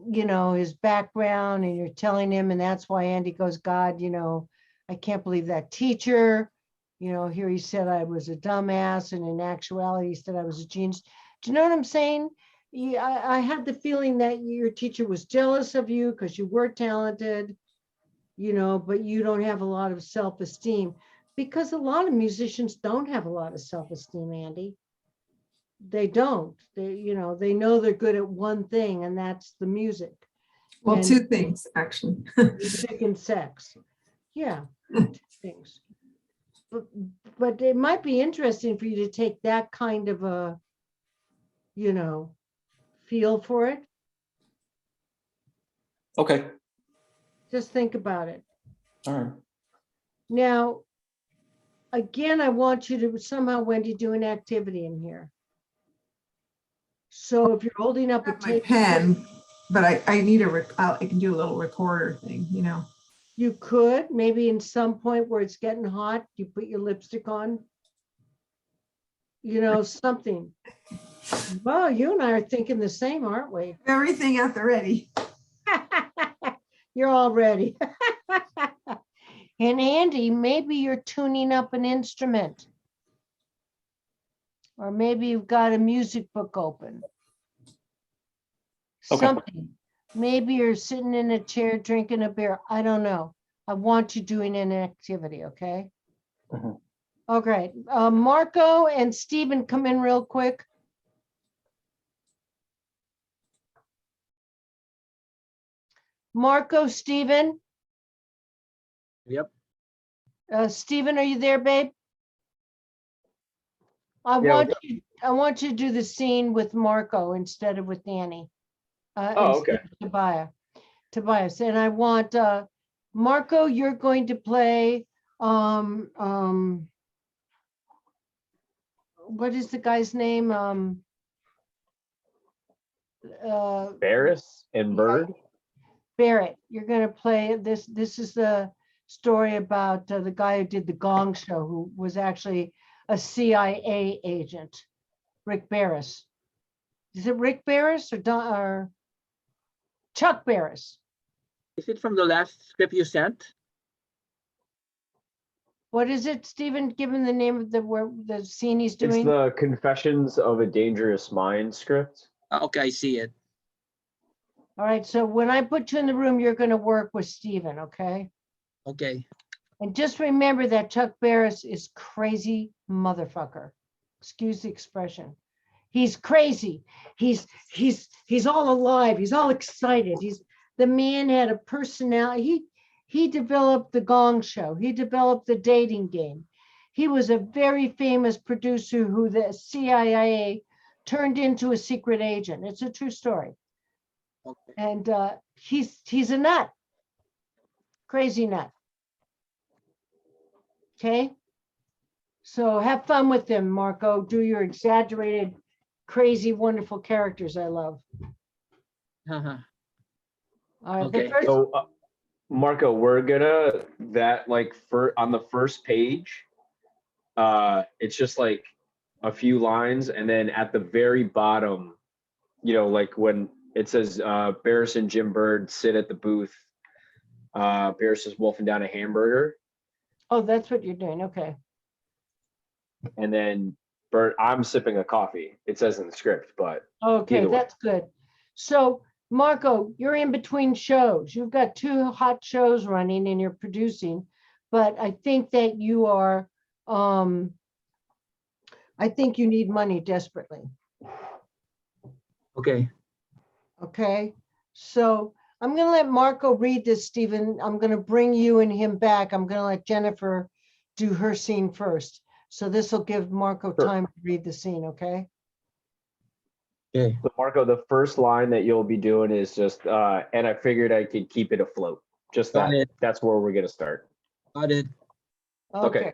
you know, his background and you're telling him, and that's why Andy goes, God, you know, I can't believe that teacher. You know, here he said I was a dumbass, and in actuality, he said I was a genius. Do you know what I'm saying? I had the feeling that your teacher was jealous of you because you were talented, you know, but you don't have a lot of self-esteem, because a lot of musicians don't have a lot of self-esteem, Andy. They don't. They, you know, they know they're good at one thing, and that's the music. Well, And two things, actually. music and sex. Yeah, two things. But it might be interesting for you to take that kind of a, you know, feel for it. Okay, Just think about it. all right. Now, again, I want you to somehow, Wendy, do an activity in here. So if you're holding up I a have my tape, pen, but I need I can do a little recorder thing, you know. you could maybe in some point where it's getting hot, you put your lipstick on. You know, something. Well, you and I are thinking the same, aren't we? Everything at the ready. You're all ready. And Andy, maybe you're tuning up an instrument. Or maybe you've got a music book open. Okay. Something. Maybe you're sitting in a chair drinking a beer. I don't know. I want you doing an activity, okay? Mhm. Okay. Marco and Stephen, come in real quick. Marco, Stephen. Yep. Stephen, are you there, babe? I Yeah, want you to do the scene with Marco instead of with Danny. Oh, Instead okay. of Tobias. And I want Marco, you're going to play what is the guy's name? Barris and Bird. Barrett. You're going to play this. This is the story about the guy who did the Gong Show, who was actually a CIA agent, Rick Barris. Is it Rick Barris or Chuck Barris? Is it from the last script you sent? What is it, Stephen? Given the name of the scene he's It's doing? the Confessions of a Dangerous Mind script. Okay, I see it. All right. So when I put you in the room, you're going to work with Stephen, okay? Okay. And just remember that Chuck Barris is crazy motherfucker. Excuse the expression. He's crazy. He's all alive. He's all excited. The man had a personality. He developed the Gong Show. He developed the dating game. He was a very famous producer who the CIA turned into a secret agent. It's a true story. Okay. And he's a nut. Crazy nut. Okay. So have fun with him, Marco. Do your exaggerated, crazy, wonderful characters I love. Uh-huh. All right. Okay. The first, So, Marco, we're gonna on the first page. It's just like a few lines, and then at the very bottom, you know, like when it says Barris and Jim Bird sit at the booth. Barris is wolfing down a hamburger, oh, that's what you're doing. Okay. and then Bird, I'm sipping a coffee. It says in the script, but Okay, Either way. that's good. So Marco, you're in between shows. You've got two hot shows running and you're producing, but I think that you are, I think you need money desperately. Okay. Okay, so I'm gonna let Marco read this, Stephen. I'm gonna bring you and him back. I'm gonna let Jennifer do her scene first. So this will give Marco Sure. time to read the scene, okay? Okay. So Marco, the first line that you'll be doing is just, and I figured I could keep it afloat. Just Got that. it. That's where we're gonna start. Got it. Okay. Okay.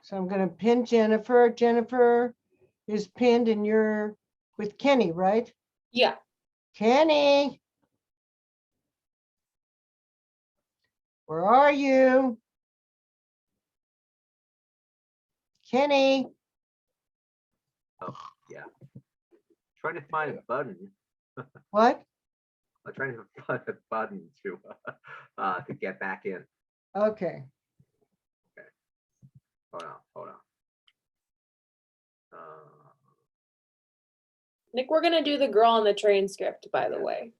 So I'm gonna pin Jennifer. Jennifer is pinned and you're with Kenny, right? Yeah. Kenny. Where are you? Kenny, Oh, yeah. Trying to find a button. what? I'm trying to find a button to get back in. Okay, Hold on. Nick, we're gonna do the girl on the train script, by the way.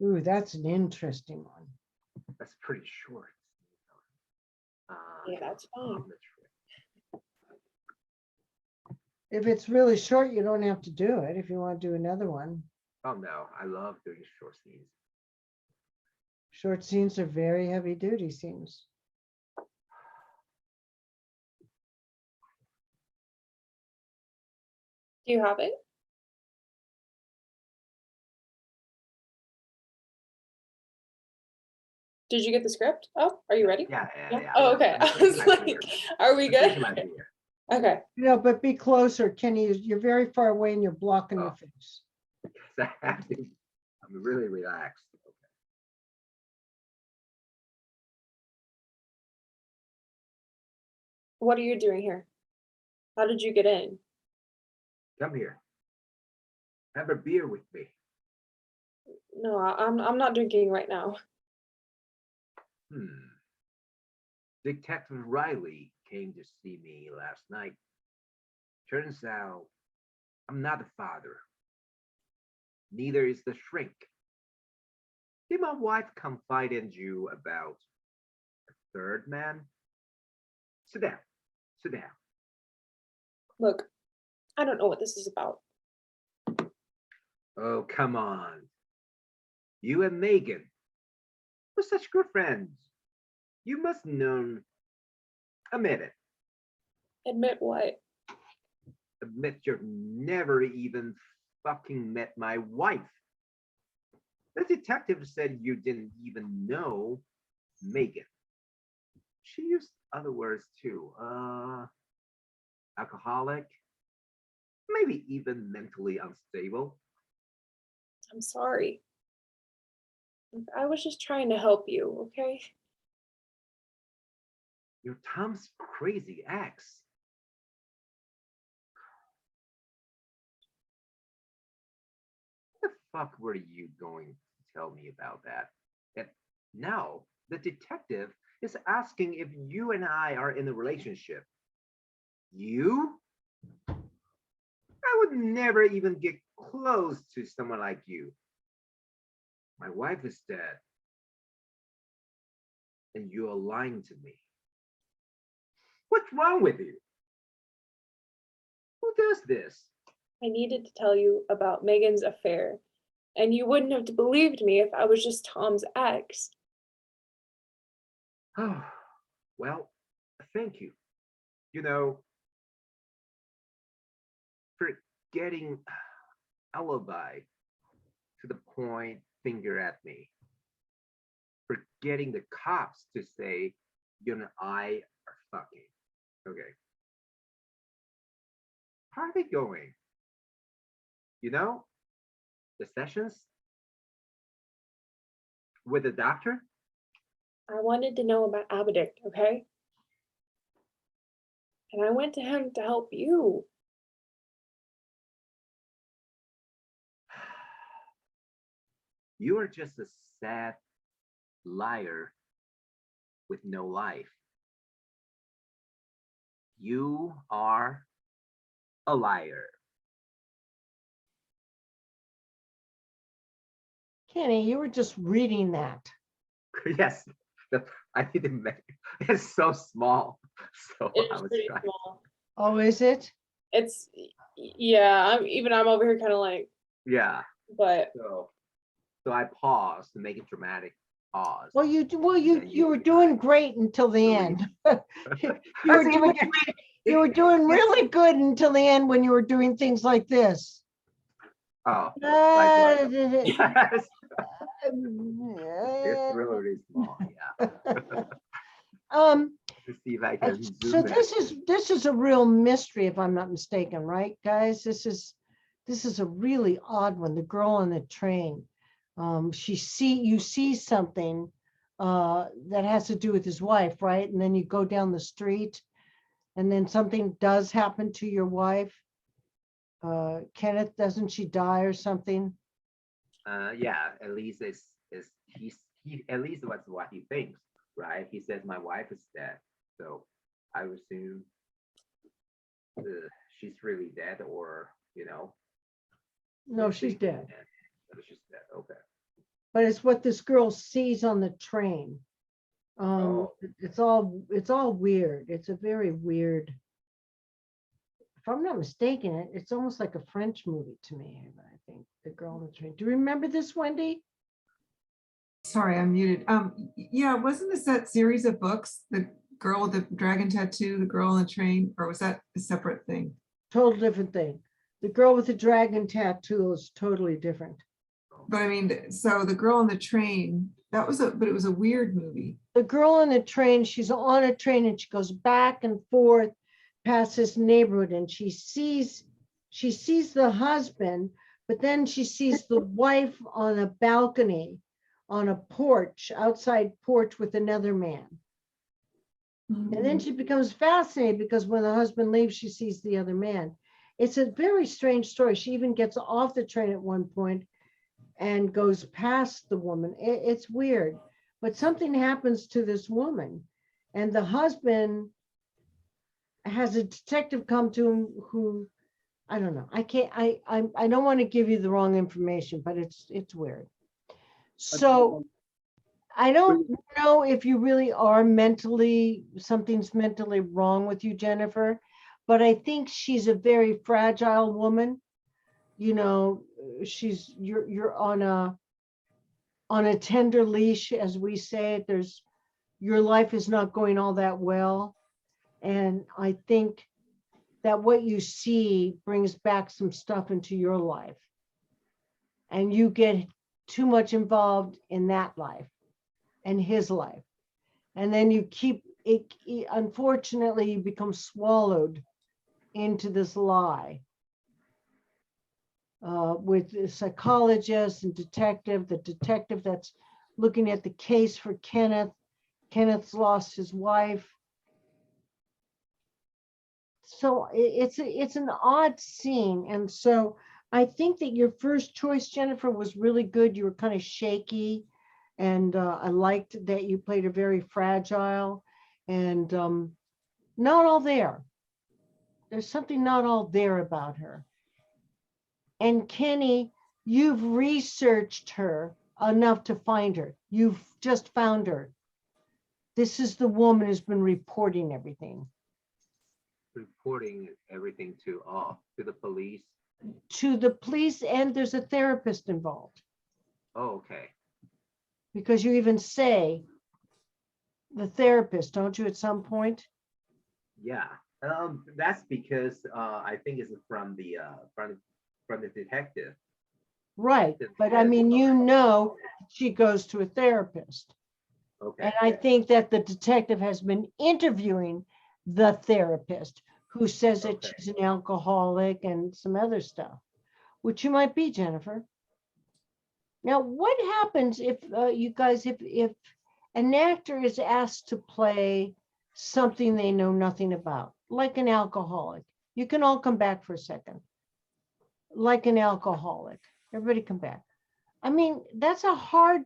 ooh, that's an interesting one. That's pretty short. Yeah, that's fine. on the trip. If it's really short, you don't have to do it if you want to do another one. Oh no, I love doing short scenes. Short scenes are very heavy duty scenes. Do you have it? Did you get the script? Oh, are you ready? Yeah. Oh, okay. I was like, are we good? Okay. No, but be closer, Kenny. You're very far away and you're blocking your Oh. face. I'm really relaxed. What are you doing here? How did you get in? Come here. Have a beer with me. No, I'm not drinking right now. Detective Riley came to see me last night. Turns out I'm not the father. Neither is the shrink. Did my wife confide in you about a third man? Sit down. Sit down. Look, I don't know what this is about. Oh, come on. You and Megan were such good friends. You must know. Admit it. Admit what? Admit you've never even fucking met my wife. The detective said you didn't even know Megan. She used other words too. Alcoholic, maybe even mentally unstable. I'm sorry. I was just trying to help you, okay? You're Tom's crazy ex. What the fuck were you going to tell me about that? And now the detective is asking if you and I are in a relationship. You? I would never even get close to someone like you. My wife is dead. And you are lying to me. What's wrong with you? Who does this? I needed to tell you about Megan's affair, and you wouldn't have believed me if I was just Tom's ex. Oh, well, thank you. You know, for getting alibi to the point finger at me. For getting the cops to say you and I are fucking. Okay. How are they going? You know, the sessions with the doctor? I wanted to know about Abedict, okay? And I went to him to help you. You are just a sad liar with no life. You are a liar. Kenny, you were just reading that. Yes, I didn't make it's so small. So I It's was pretty trying. small. Oh, is it? It's, yeah, I'm over here kind of like, Yeah. but So I paused to make it dramatic pause. Well, you Yeah, you were doing great until the Read. end. You were That's even doing you were doing really good until the end when you were doing things like this. Oh, like what? Yes. Um, It's really, really small. Yeah. to see if I can So zoom in. this is a real mystery, if I'm not mistaken, right, guys? This is a really odd one. The girl on the train. You see something that has to do with his wife, right? And then you go down the street, and then something does happen to your wife. Kenneth, doesn't she die or something? Yeah, at least he at least that's what he thinks, right? He says my wife is dead, so I would assume she's really dead, or No, she's dead. She's dead. Okay. But it's what this girl sees on the train. Oh. It's all weird. It's a very weird. If I'm not mistaken, it's almost like a French movie to me. I think The Girl on the Train. Do you remember this, Wendy? Sorry, I'm muted. Yeah, wasn't this that series of books, The Girl with the Dragon Tattoo, The Girl on the Train, or was that a separate thing? Total different thing. The Girl with the Dragon Tattoo is totally different. But I mean, so The Girl on the Train, but it was a weird movie. The girl on the train, she's on a train and she goes back and forth past this neighborhood, and she sees the husband, but then she sees the wife on a balcony, on a porch, outside porch with another man. And then she becomes fascinated because when the husband leaves, she sees the other man. It's a very strange story. She even gets off the train at one point and goes past the woman. It's weird, but something happens to this woman, and the husband has a detective come to him who, I don't know. I don't want to give you the wrong information, but it's weird. So I don't know if you really are something's mentally wrong with you, Jennifer, but I think she's a very fragile woman. You're on a tender leash, as we say. Your life is not going all that well. And I think that what you see brings back some stuff into your life. And you get too much involved in that life and his life. And then you keep it, unfortunately, you become swallowed into this lie. With the psychologist and detective, the detective that's looking at the case for Kenneth. Kenneth's lost his wife. So it's an odd scene. And so I think that your first choice, Jennifer, was really good. You were kind of shaky. And I liked that you played a very fragile and not all there. There's something not all there about her. And Kenny, you've researched her enough to find her. You've just found her. This is the woman who's been reporting everything. Reporting everything to the police. To the police, and there's a therapist involved. Oh, okay. Because you even say the therapist, don't you, at some point? Yeah. That's because I think it's from the detective. Right. But I mean, she goes to a therapist. Okay. And I think that the detective has been interviewing the therapist who says that she's an alcoholic and some other stuff, which you might be, Jennifer. Now, what happens if you guys, if an actor is asked to play something they know nothing about, like an alcoholic? You can all come back for a second. Like an alcoholic. Everybody come back. I mean, that's a hard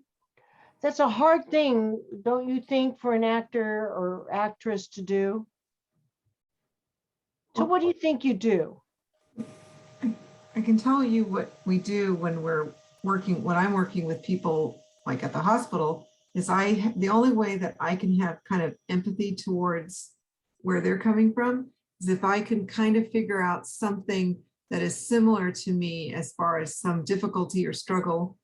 thing, don't you think, for an actor or actress to do? So what do you think you do? I can tell you what we do when I'm working with people like at the hospital is the only way that I can have kind of empathy towards where they're coming from is if I can kind of figure out something that is similar to me as far as some difficulty or struggle.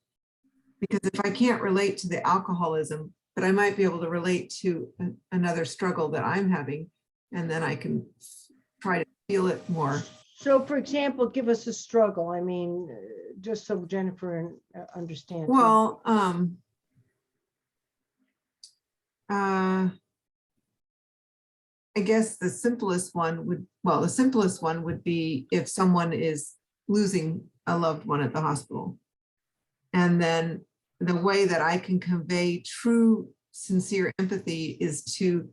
Because if I can't relate to the alcoholism, but I might be able to relate to another struggle that I'm having, and then I can try to feel it more. So, for example, give us a struggle. I mean, just so Jennifer understands. Well, I guess the simplest one would be if someone is losing a loved one at the hospital. And then the way that I can convey true, sincere empathy is to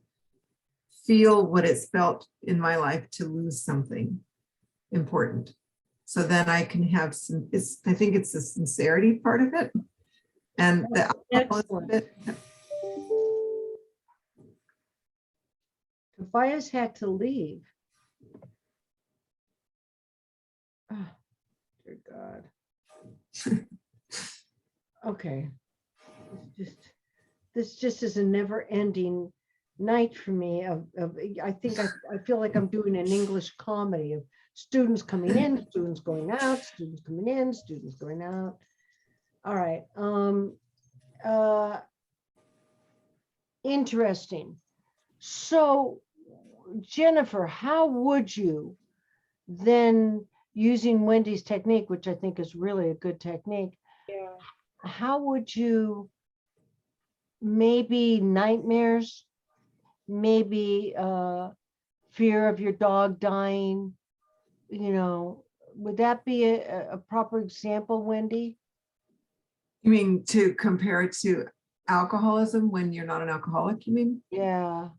feel what it's felt in my life to lose something important. So then I can have some, I think it's the sincerity part of it. And the alcoholism Excellent. bit. Tobias had to leave. Oh, dear God. Okay. This just is a never ending night for me I think I feel like I'm doing an English comedy of students coming in, students going out, students coming in, students going out. All right. Interesting. So Jennifer, how would you then, using Wendy's technique, which I think is really a good technique, Yeah. how would you, maybe nightmares, maybe fear of your dog dying, would that be a proper example, Wendy? You mean to compare it to alcoholism when you're not an alcoholic, you mean? Yeah.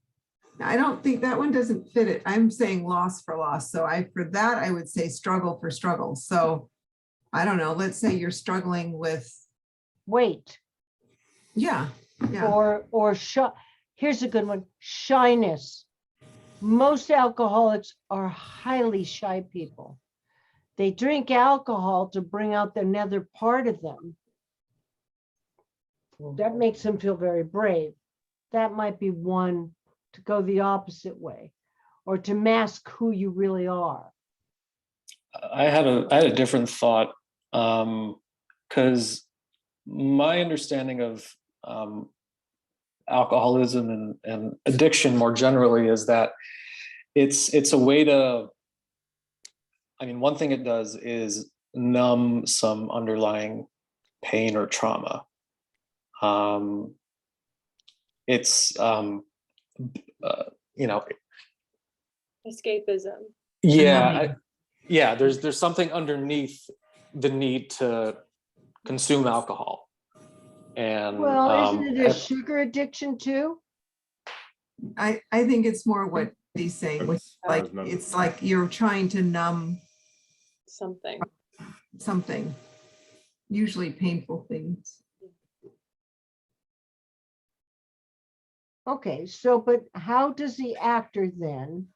I don't think that one doesn't fit it. I'm saying loss for loss. So for that, I would say struggle for struggle. So I don't know, let's say you're struggling with, Weight yeah. or here's a good one, shyness. Most alcoholics are highly shy people. They drink alcohol to bring out another part of them. That makes them feel very brave. That might be one to go the opposite way, or to mask who you really are. I had a different thought, because my understanding of alcoholism and addiction more generally is that it's a way to, I mean, one thing it does is numb some underlying pain or trauma. It's Escapism. Yeah, there's something underneath the need to consume alcohol. And Well, isn't it a sugar addiction too? I think it's more what he's saying, which like, it's like you're trying to numb Something. something, usually painful things. Okay, so, but how does the actor then,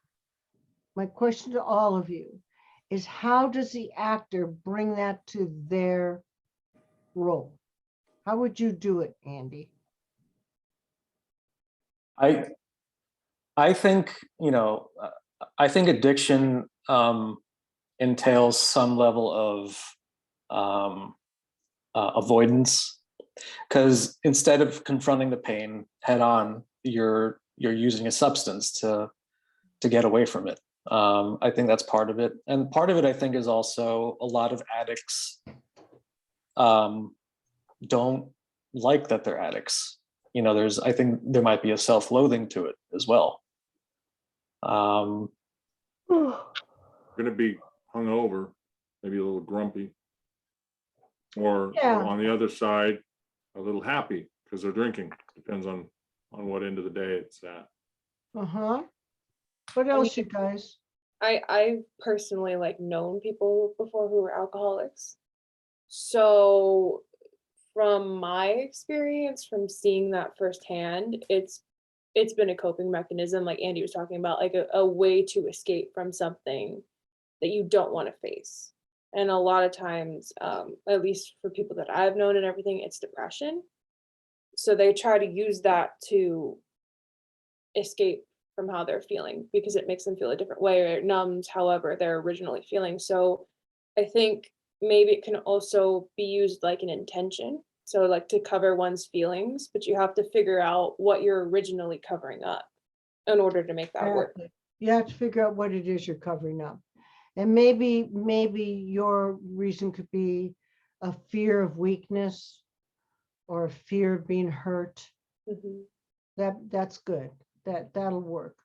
my question to all of you is, how does the actor bring that to their role? How would you do it, Andy? I think, I think addiction entails some level of avoidance, because instead of confronting the pain head on, you're using a substance to get away from it. I think that's part of it, and part of it I think is also a lot of addicts don't like that they're addicts. I think there might be a self-loathing to it as well. Going to be hungover, maybe a little grumpy, or Yeah. on the other side, a little happy because they're drinking. Depends on what end of the day it's at. Uh-huh. What else, you guys? I personally known people before who were alcoholics. So from my experience, from seeing that firsthand, it's been a coping mechanism, like Andy was talking about, like a way to escape from something that you don't want to face. And a lot of times, at least for people that I've known and everything, it's depression. So they try to use that to escape from how they're feeling, because it makes them feel a different way, or it numbs however they're originally feeling. So I think maybe it can also be used like an intention. So like to cover one's feelings, but you have to figure out what you're originally covering up in order to make that work. Exactly. You have to figure out what it is you're covering up. And maybe your reason could be a fear of weakness or a fear of being hurt. Mhm. That's good. That'll work.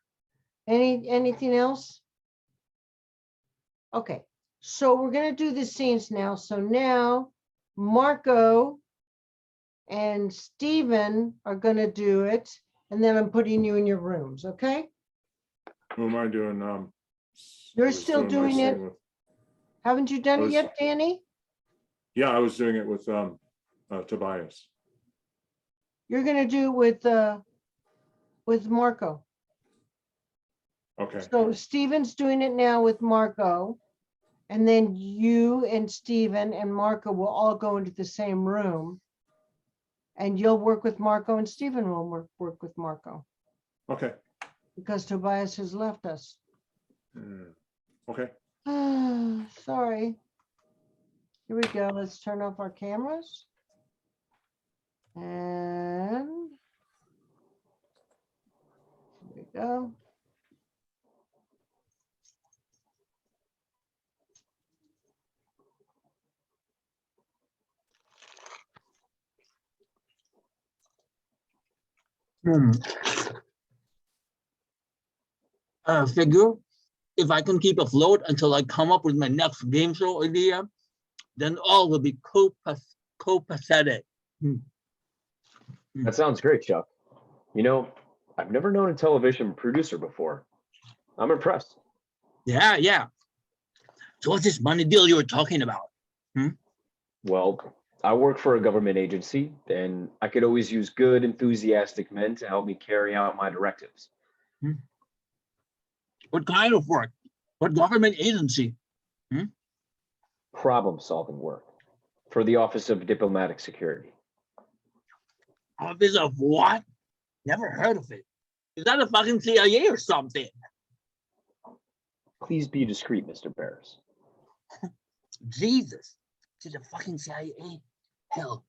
Anything else? Okay, so we're gonna do the scenes now. So now Marco and Stephen are gonna do it, and then I'm putting you in your rooms, okay? Who am I doing? You're I was still my doing it? scene with- Haven't you done I it was- yet, Danny? Yeah, I was doing it with Tobias. You're gonna do it with Marco. Okay, So Stephen's doing it now with Marco. And then you and Stephen and Marco will all go into the same room. And you'll work with Marco and Stephen will work with Marco okay. because Tobias has left us. Okay, Sorry. Here we go. Let's turn off our cameras. And here we go. Figure, if I can keep afloat until I come up with my next game show idea, then all will be copacetic. That sounds great, Chuck. You know, I've never known a television producer before. I'm impressed. Yeah. So what's this money deal you were talking about? Well, I work for a government agency, and I could always use good, enthusiastic men to help me carry out my directives. What kind of work? What government agency? Problem-solving work for the Office of Diplomatic Security. Office of what? Never heard of it. Is that a fucking CIA or something? Please be discreet, Mr. Barris. Jesus. To the fucking CIA? Hell,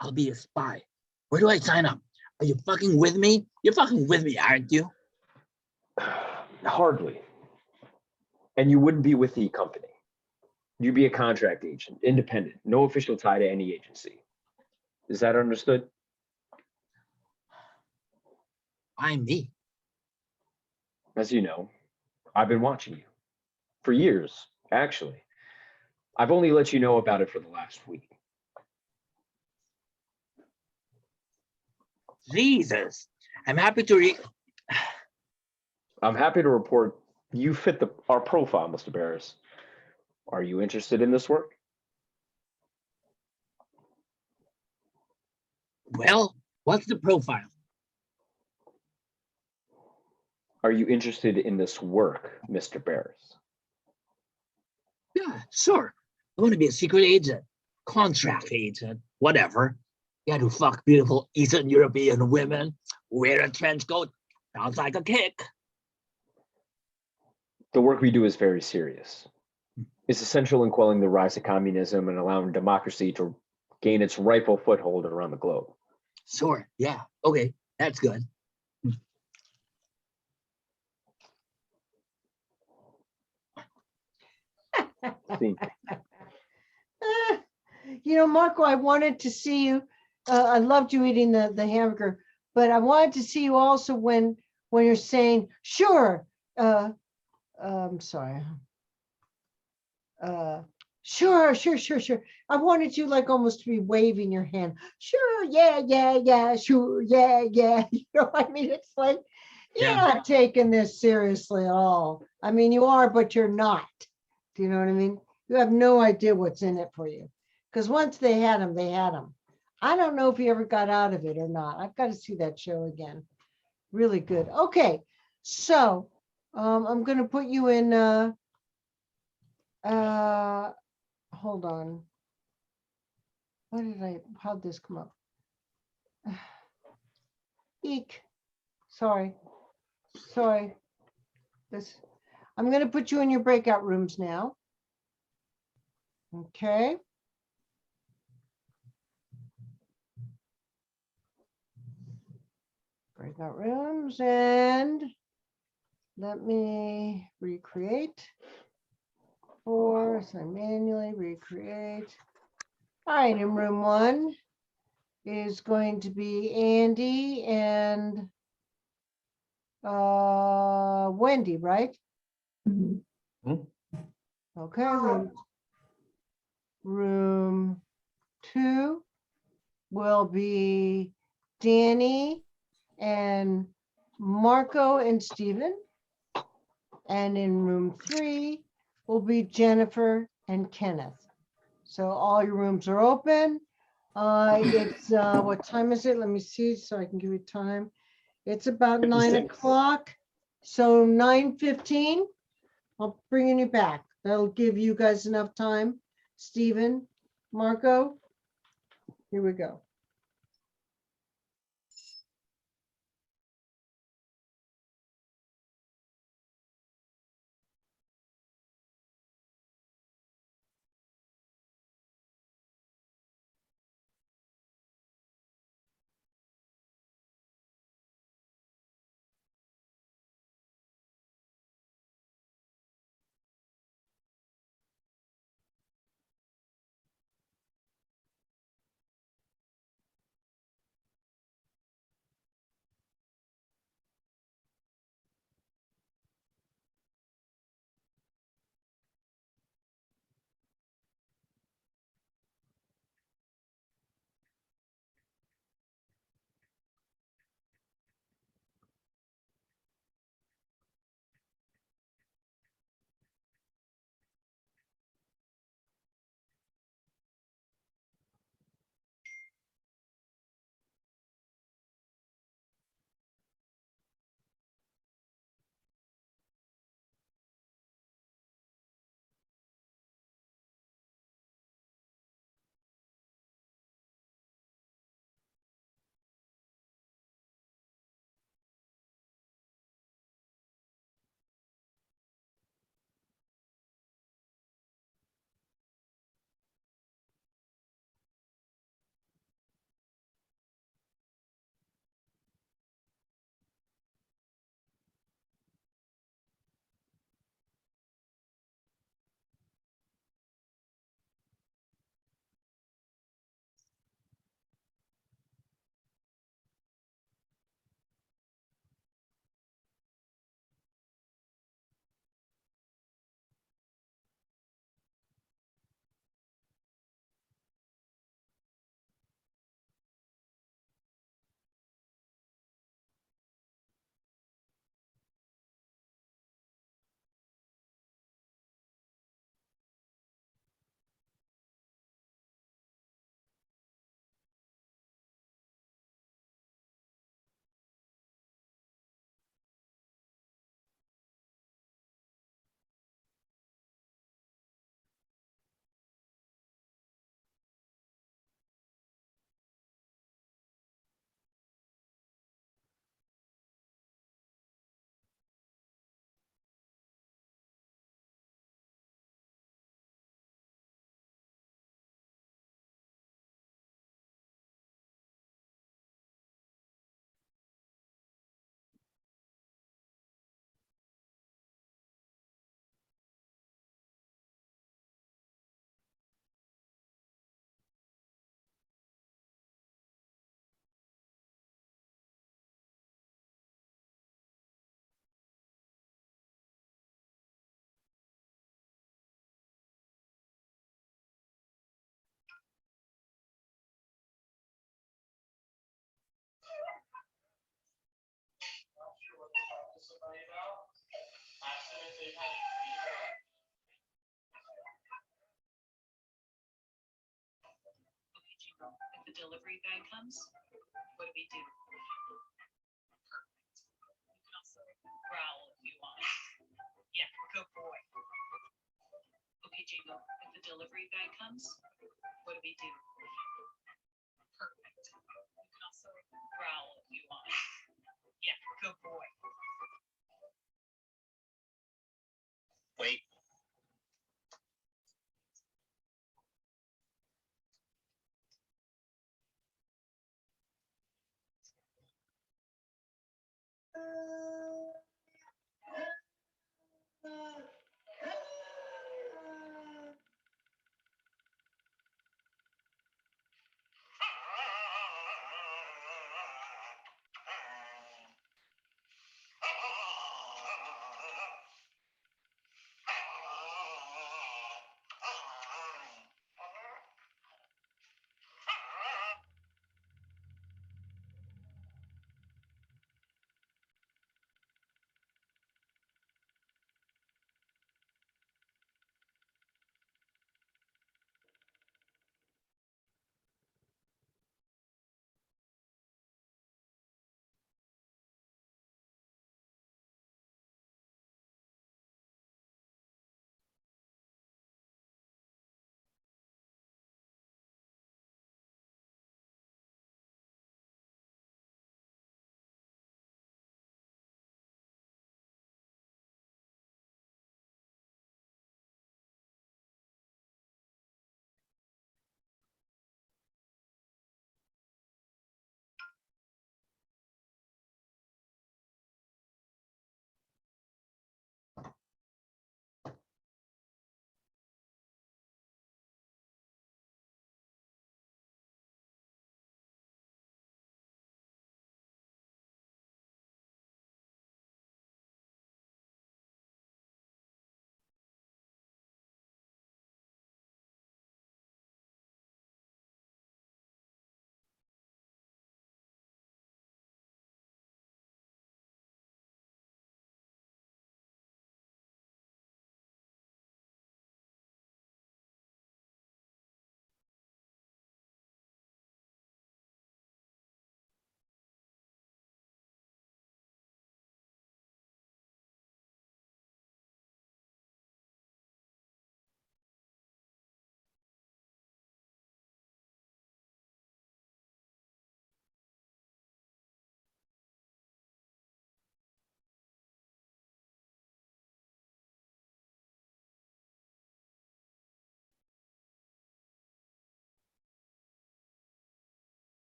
I'll be a spy. Where do I sign up? Are you fucking with me? You're fucking with me, aren't you? Hardly. And you wouldn't be with the company. You'd be a contract agent, independent, no official tie to any agency. Is that understood? I'm me. As you know, I've been watching you. For years, actually. I've only let you know about it for the last week. Jesus. I'm happy to I'm happy to report you fit our profile, Mr. Barris. Are you interested in this work? Well, what's the profile? Are you interested in this work, Mr. Barris? Yeah, sure. I want to be a secret agent, contract agent, whatever. You got to fuck beautiful Eastern European women, wear a trench coat. Sounds like a kick. The work we do is very serious. It's essential in quelling the rise of communism and allowing democracy to gain its rightful foothold around the globe. Sure. Yeah. Okay. That's good. See, You know, Marco, I wanted to see you. I loved you eating the hamburger, but I wanted to see you also when you're saying, sure. I'm sorry. Sure. I wanted you like almost to be waving your hand. Sure, yeah, sure, yeah. You know, I mean, it's like, you're Yeah. not taking this seriously at all. I mean, you are, but you're not. Do you know what I mean? You have no idea what's in it for you. Because once they had him, they had him. I don't know if he ever got out of it or not. I've got to see that show again. Really good. Okay, so I'm going to put you in. Hold on. How'd this come up? Eek. Sorry. I'm going to put you in your breakout rooms now. Okay. Breakout rooms, and let me recreate. So I manually recreate. All right, in room 1 is going to be Andy and Wendy, right? Mhm. Okay, room 2 will be Danny and Marco and Stephen. And in room 3 will be Jennifer and Kenneth. So all your rooms are open. It's, what time is it? Let me see so I can give you time. It's about 9 56. o'clock. So 9:15, I'll bring you back. That'll give you guys enough time. Stephen, Marco, here we go. If the delivery guy comes, what do we do? Perfect. You can also growl if you want. Yeah, good boy. Okay, Jingo, if the delivery guy comes, what do we do? Perfect. You can also growl if you want. Yeah, good boy. Wait.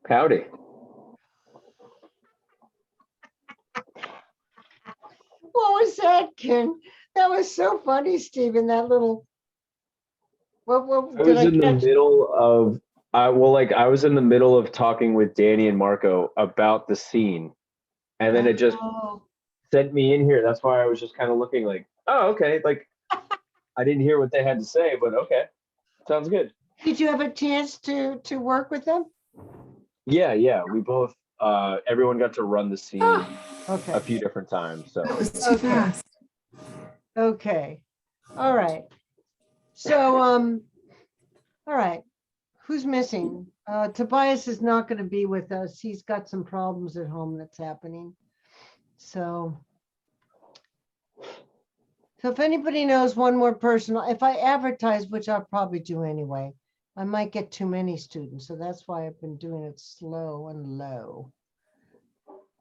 Howdy. What was that, Ken? That was so funny, Stephen, that little. What I did was I in the catch? middle of I was in the middle of talking with Danny and Marco about the scene, and then it just Oh, sent me in here. That's why I was just kind of looking like, oh, okay. Like I didn't hear what they had to say, but okay, sounds good. did you have a chance to work with them? Yeah. We both everyone got to run the scene a Okay, few different times. So That was too Okay. fast. okay, all right. So, all right, who's missing? Tobias is not going to be with us. He's got some problems at home that's happening. So if anybody knows one more person, if I advertise, which I'll probably do anyway, I might get too many students. So that's why I've been doing it slow and low.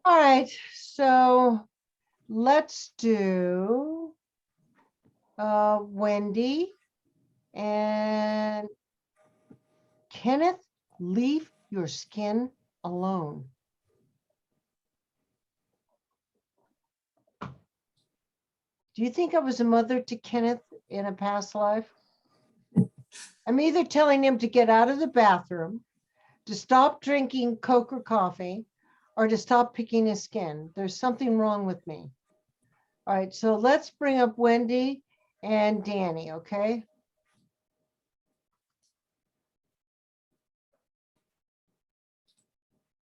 All right, so let's do Wendy and Kenneth, leave your skin alone. Do you think I was a mother to Kenneth in a past life? I'm either telling him to get out of the bathroom, to stop drinking Coke or coffee, or to stop picking his skin. There's something wrong with me. All right, so let's bring up Wendy and Danny, okay?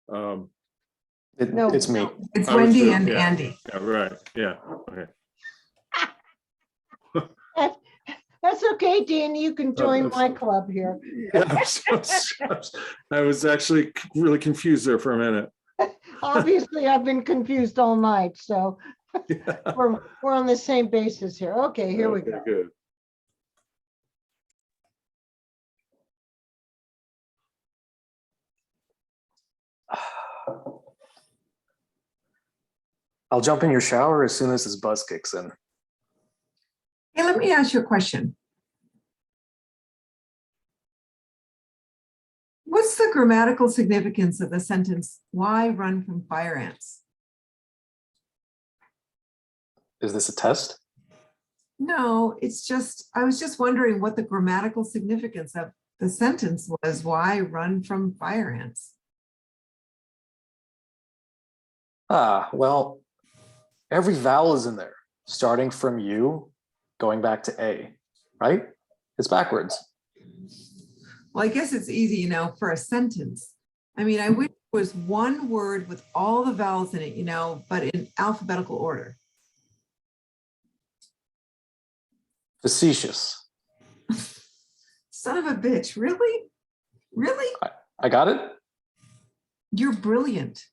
Um, No. It's me. It's I was Wendy too, and yeah. Andy. yeah, right, yeah, okay. That's okay, Danny, you can join that's- my club here. Yeah, I was actually really confused there for a minute. Obviously, I've been confused all night, so Yeah. we're on the same basis here. Okay, here we Okay, go. Good. I'll jump in your shower as soon as this buzz kicks in. Hey, let me ask you a question. What's the grammatical significance of the sentence, why run from fire ants? Is this a test? No, it's just, I was just wondering what the grammatical significance of the sentence was, why run from fire ants? Well, every vowel is in there, starting from U, going back to A, right? It's backwards. Well, I guess it's easy, for a sentence. I mean, I wish it was one word with all the vowels in it, but in alphabetical order. Facetious. Son of a bitch, really? Really? I got it? You're brilliant.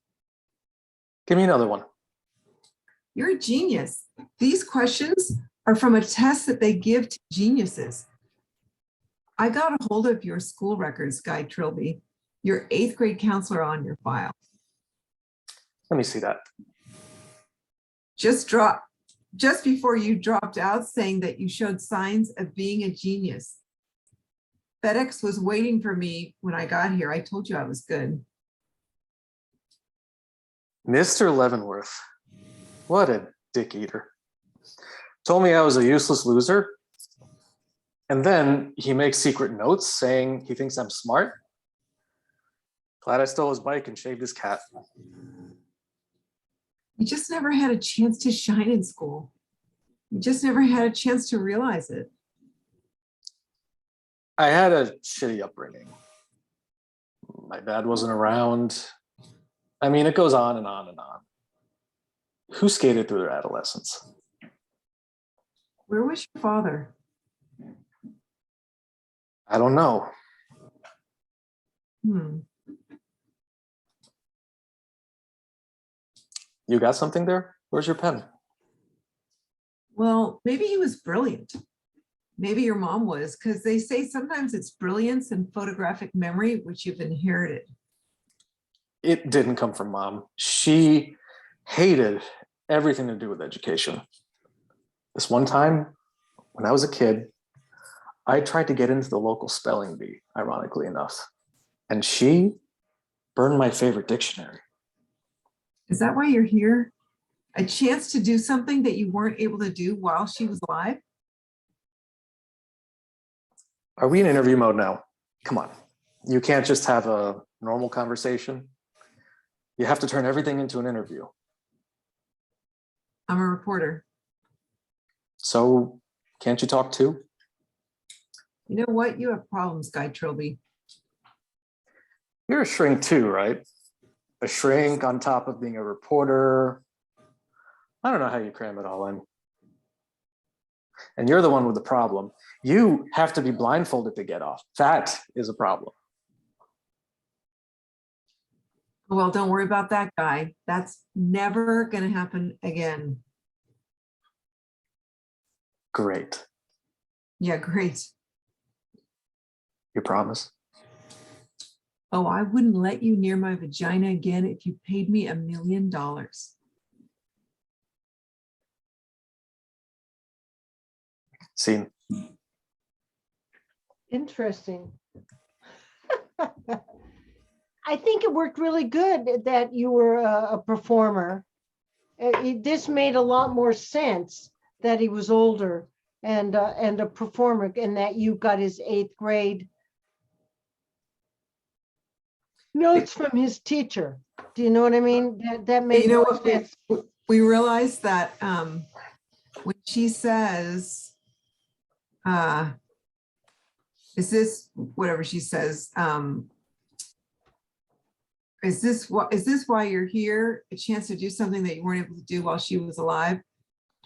Give me another one. You're a genius. These questions are from a test that they give to geniuses. I got a hold of your school records, Guy Trilby, your 8th grade counselor on your file. Let me see that. Just before you dropped out saying that you showed signs of being a genius. FedEx was waiting for me when I got here. I told you I was good. Mr. Leavenworth, what a dick eater. Told me I was a useless loser. And then he makes secret notes saying he thinks I'm smart. Glad I stole his bike and shaved his cat. You just never had a chance to shine in school. You just never had a chance to realize it. I had a shitty upbringing. My dad wasn't around. I mean, it goes on and on and on. Who skated through their adolescence? Where was your father? I don't know. You got something there? Where's your pen? Well, maybe he was brilliant. Maybe your mom was, because they say sometimes it's brilliance and photographic memory, which you've inherited. It didn't come from mom. She hated everything to do with education. This one time, when I was a kid, I tried to get into the local spelling bee, ironically enough. And she Burn my favorite dictionary. Is that why you're here? A chance to do something that you weren't able to do while she was alive? Are we in interview mode now? Come on. You can't just have a normal conversation. You have to turn everything into an interview. I'm a reporter. So can't you talk too? You know what? You have problems, Guy Trilby. You're a shrink too, right? A shrink on top of being a reporter. I don't know how you cram it all in. And you're the one with the problem. You have to be blindfolded to get off. That is a problem. Well, don't worry about that guy. That's never going to happen again. Great. Yeah, great. You promise? Oh, I wouldn't let you near my vagina again if you paid me $1 million. Scene. Interesting. I think it worked really good that you were a performer. This made a lot more sense that he was older and a performer, and that you got his 8th grade notes from his teacher. Do you know what I mean? That made You know more what? sense. We realized that when she says, is this whatever she says, is this why you're here? A chance to do something that you weren't able to do while she was alive?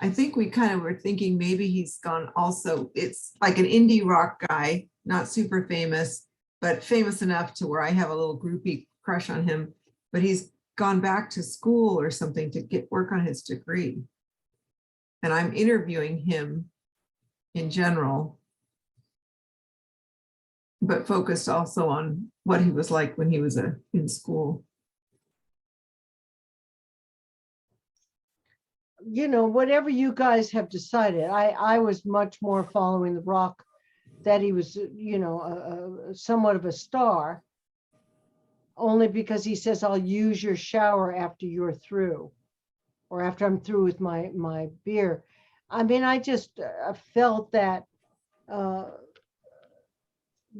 I think we kind of were thinking maybe he's gone also. It's like an indie rock guy, not super famous, but famous enough to where I have a little groupie crush on him. But he's gone back to school or something to get work on his degree. And I'm interviewing him in general, but focused also on what he was like when he was in school. You know, whatever you guys have decided, I was much more following the rock, that he was, you know, somewhat of a star, only because he says, I'll use your shower after you're through, or after I'm through with my beer. I mean, I just felt that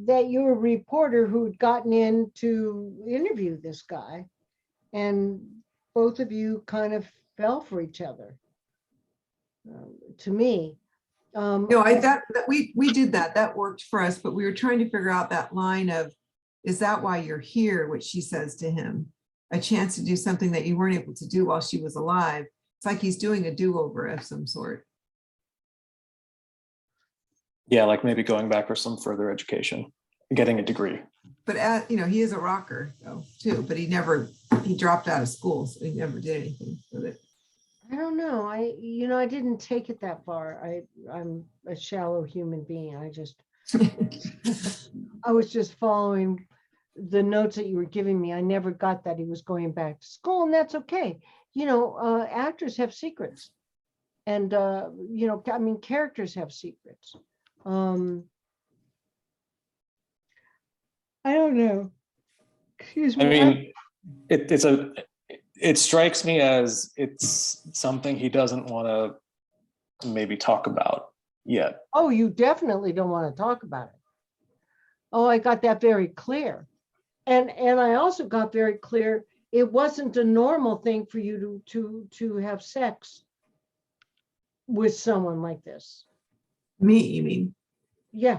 that you're a reporter who'd gotten in to interview this guy, and both of you kind of fell for each other. To me, No, that we did that. That worked for us, but we were trying to figure out that line of, is that why you're here? Which she says to him, a chance to do something that you weren't able to do while she was alive. It's like he's doing a do-over of some sort. Yeah, like maybe going back for some further education, getting a degree. But you know, he is a rocker though too. But he dropped out of school, so he never did anything with it. I don't know. I didn't take it that far. I'm a shallow human being. I was just following the notes that you were giving me. I never got that he was going back to school, and that's okay. You know, actors have secrets, and you know, I mean, characters have secrets. I don't know. Excuse me. I mean, it strikes me as it's something he doesn't want to maybe talk about yet. Oh, you definitely don't want to talk about it. Oh, I got that very clear. And I also got very clear it wasn't a normal thing for you to have sex with someone like this. Me, you mean? Yeah.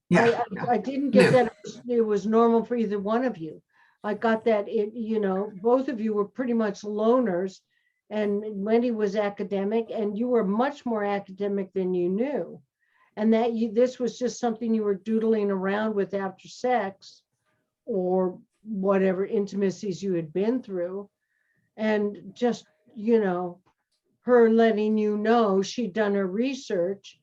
Yeah. I didn't get that it was normal for either one of you. I got that you know, both of you were pretty much loners, and Wendy was academic, and you were much more academic than you knew. And that this was just something you were doodling around with after sex, or whatever intimacies you had been through. And just, you know, her letting you know she'd done her research,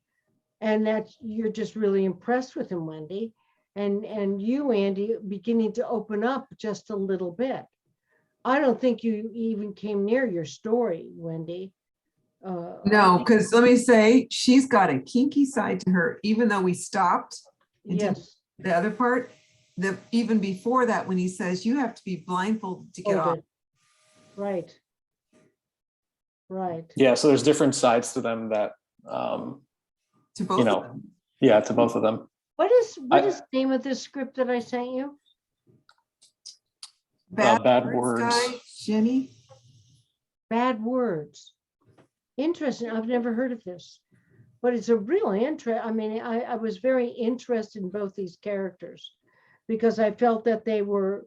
and that you're just really impressed with him, Wendy. And you, Andy, beginning to open up just a little bit. I don't think you even came near your story, Wendy. No, because let me say, she's got a kinky side to her, even though we stopped into Yes. the other part. even before that, when he says you have to be blindfolded to get off. Folded. Right. Right. Yeah, so there's different sides to them that, To both you of know, them. yeah, to both of them. What is the name of this script that I sent you? Bad words. Guy, Jenny. Bad Words. Interesting. I've never heard of this, but it's a real interest. I mean, I was very interested in both these characters because I felt that they were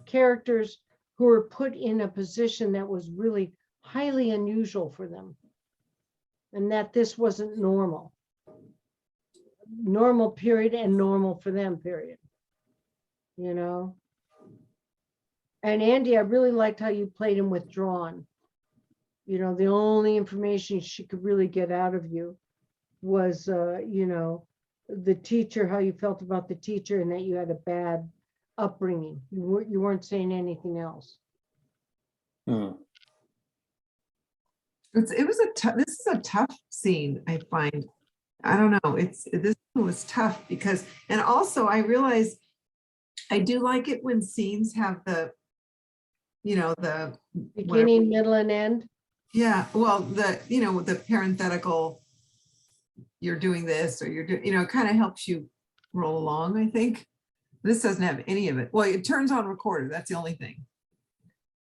characters who were put in a position that was really highly unusual for them, and that this wasn't normal. Normal period and normal for them period. You know? And Andy, I really liked how you played him withdrawn. You know, the only information she could really get out of you was, you know, the teacher, how you felt about the teacher and that you had a bad upbringing. You weren't saying anything else. Hmm. It was this is a tough scene, I find. I don't know. This was tough because, and also I realize I do like it when scenes have the, you know, the Beginning, middle, and end. yeah, well, you know, the parenthetical, you're doing this or you're doing, you know, it kind of helps you roll along, I think. This doesn't have any of it. Well, it turns on recorder. That's the only thing.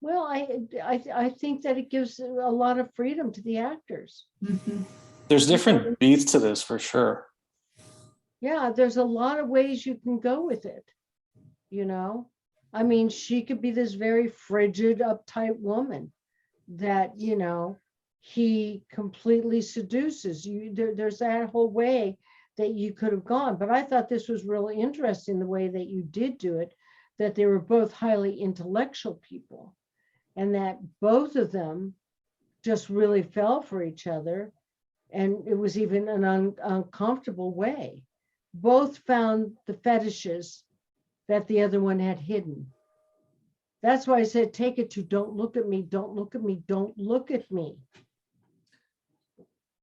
Well, I think that it gives a lot of freedom to the actors. Mhm. There's different beats to this for sure. Yeah, there's a lot of ways you can go with it. You know, I mean, she could be this very frigid, uptight woman that, you know, he completely seduces you. There's that whole way that you could have gone. But I thought this was really interesting the way that you did do it, that they were both highly intellectual people and that both of them just really fell for each other. And it was even an uncomfortable way. Both found the fetishes that the other one had hidden. That's why I said, take it to don't look at me, don't look at me, don't look at me.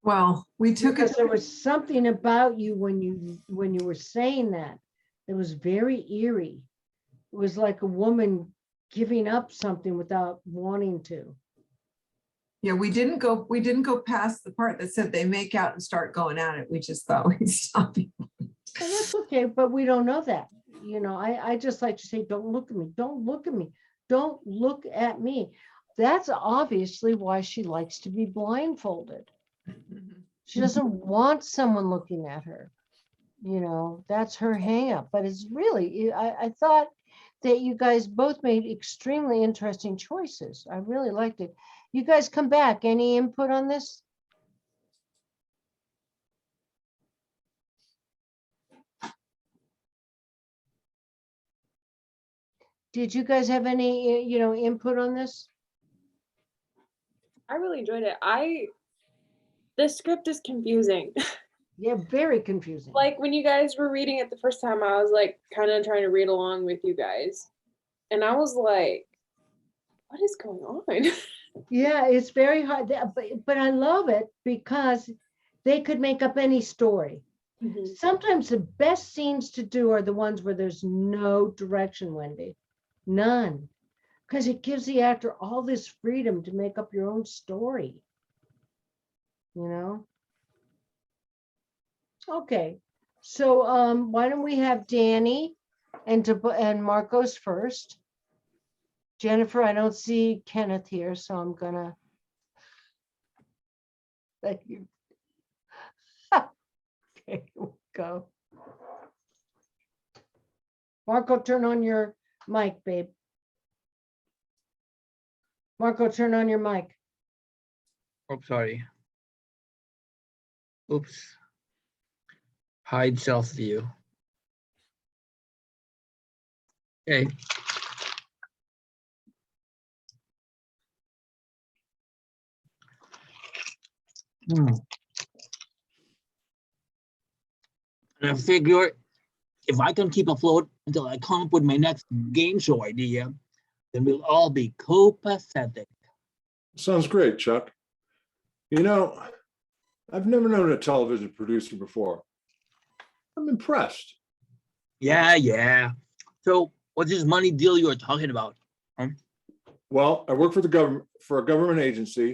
Well, we took Because it. there was something about you when you were saying that was very eerie. It was like a woman giving up something without wanting to. Yeah, we didn't go past the part that said they make out and start going at it. We just thought we'd stop. And that's okay, but we don't know that. You know, I just like to say, don't look at me, don't look at me, don't look at me. That's obviously why she likes to be blindfolded. She doesn't want someone looking at her. You know, that's her hang up. But it's really, I thought that you guys both made extremely interesting choices. I really liked it. You guys come back. Any input on this? Did you guys have any, you know, input on this? I really enjoyed it. The script is confusing. Yeah, very confusing. Like when you guys were reading it the first time, I was like kind of trying to read along with you guys. And I was like, what is going on? Yeah, it's very hard, but I love it because they could make up any story. Mhm. Sometimes the best scenes to do are the ones where there's no direction, Wendy. None. Because it gives the actor all this freedom to make up your own story. You know? Okay. So why don't we have Danny and Marcos first? Jennifer, I don't see Kenneth here, so I'm gonna let you. Okay, here we go. Marco, turn on your mic, babe. Marco, turn on your mic. Oh, sorry. Oops. Hide self view. Okay. And I figure if I can keep afloat until I come up with my next game show idea, then we'll all be copacetic. Sounds great, Chuck. You know, I've never known a television producer before. I'm impressed. Yeah. So what's this money deal you were talking about? Well, I work for the government, for a government agency.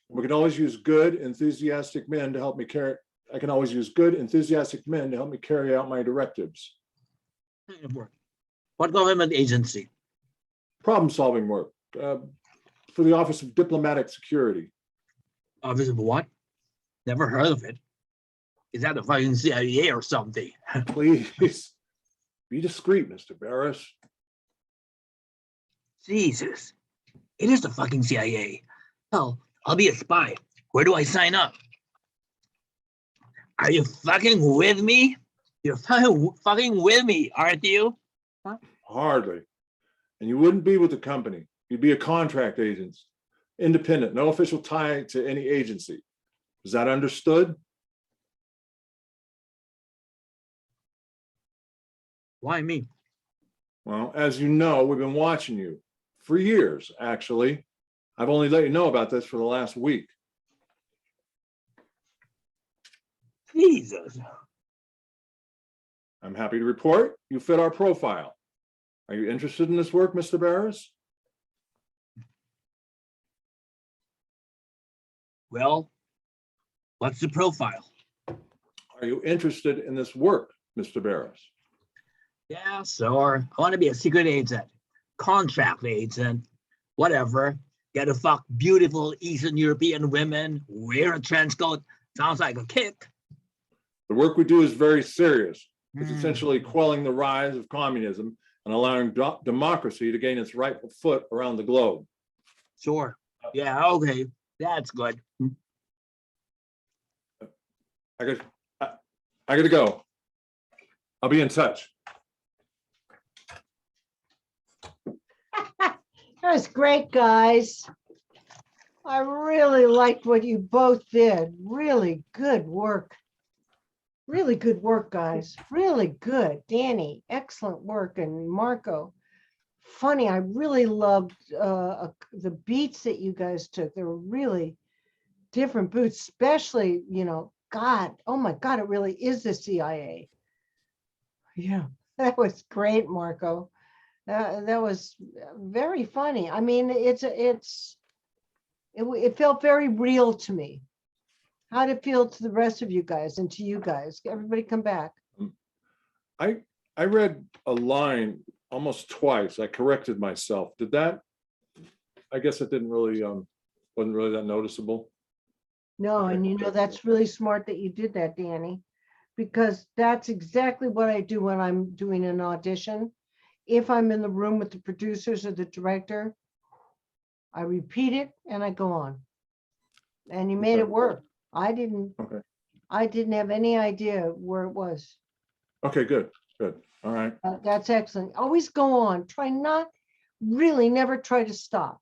We can always use good, enthusiastic men to help me carry. I can always use good, enthusiastic men to help me carry out my directives. Kind of work. What government agency? Problem-solving work for the Office of Diplomatic Security. Office of what? Never heard of it. Is that the fucking CIA or something? Please be discreet, Mr. Barris. Jesus. It is the fucking CIA. Hell, I'll be a spy. Where do I sign up? Are you fucking with me? You're fucking with me, aren't you? Hardly. And you wouldn't be with the company. You'd be a contract agent, independent, no official tie to any agency. Is that understood? Why me? Well, as you know, we've been watching you for years, actually. I've only let you know about this for the last week. Jesus. I'm happy to report you fit our profile. Are you interested in this work, Mr. Barris? Well, what's the profile? Are you interested in this work, Mr. Barris? Yeah, sure. I want to be a secret agent, contract agent, whatever. Get to fuck beautiful Eastern European women, wear a trench coat. Sounds like a kick. The work we do is very serious. It's Hmm. essentially quelling the rise of communism and allowing democracy to gain its rightful foot around the globe. Sure. Yeah, okay. That's good. I gotta go. I'll be in touch. That was great, guys. I really liked what you both did. Really good work. Really good work, guys. Really good. Danny, excellent work. And Marco, funny. I really loved the beats that you guys took. They were really different boots, especially, God, oh my God, it really is the CIA. Yeah, that was great, Marco. That was very funny. I mean, it felt very real to me. How did it feel to the rest of you guys and to you guys? Everybody come back. I read a line almost twice. I corrected myself. Did that? I guess it didn't really wasn't really that noticeable. No, Okay. and that's really smart that you did that, Danny, because that's exactly what I do when I'm doing an audition. If I'm in the room with the producers or the director, I repeat it and I go on. And you made Okay. it work. I didn't Okay. have any idea where it was. Okay, good. All right. That's excellent. Always go on. Never try to stop.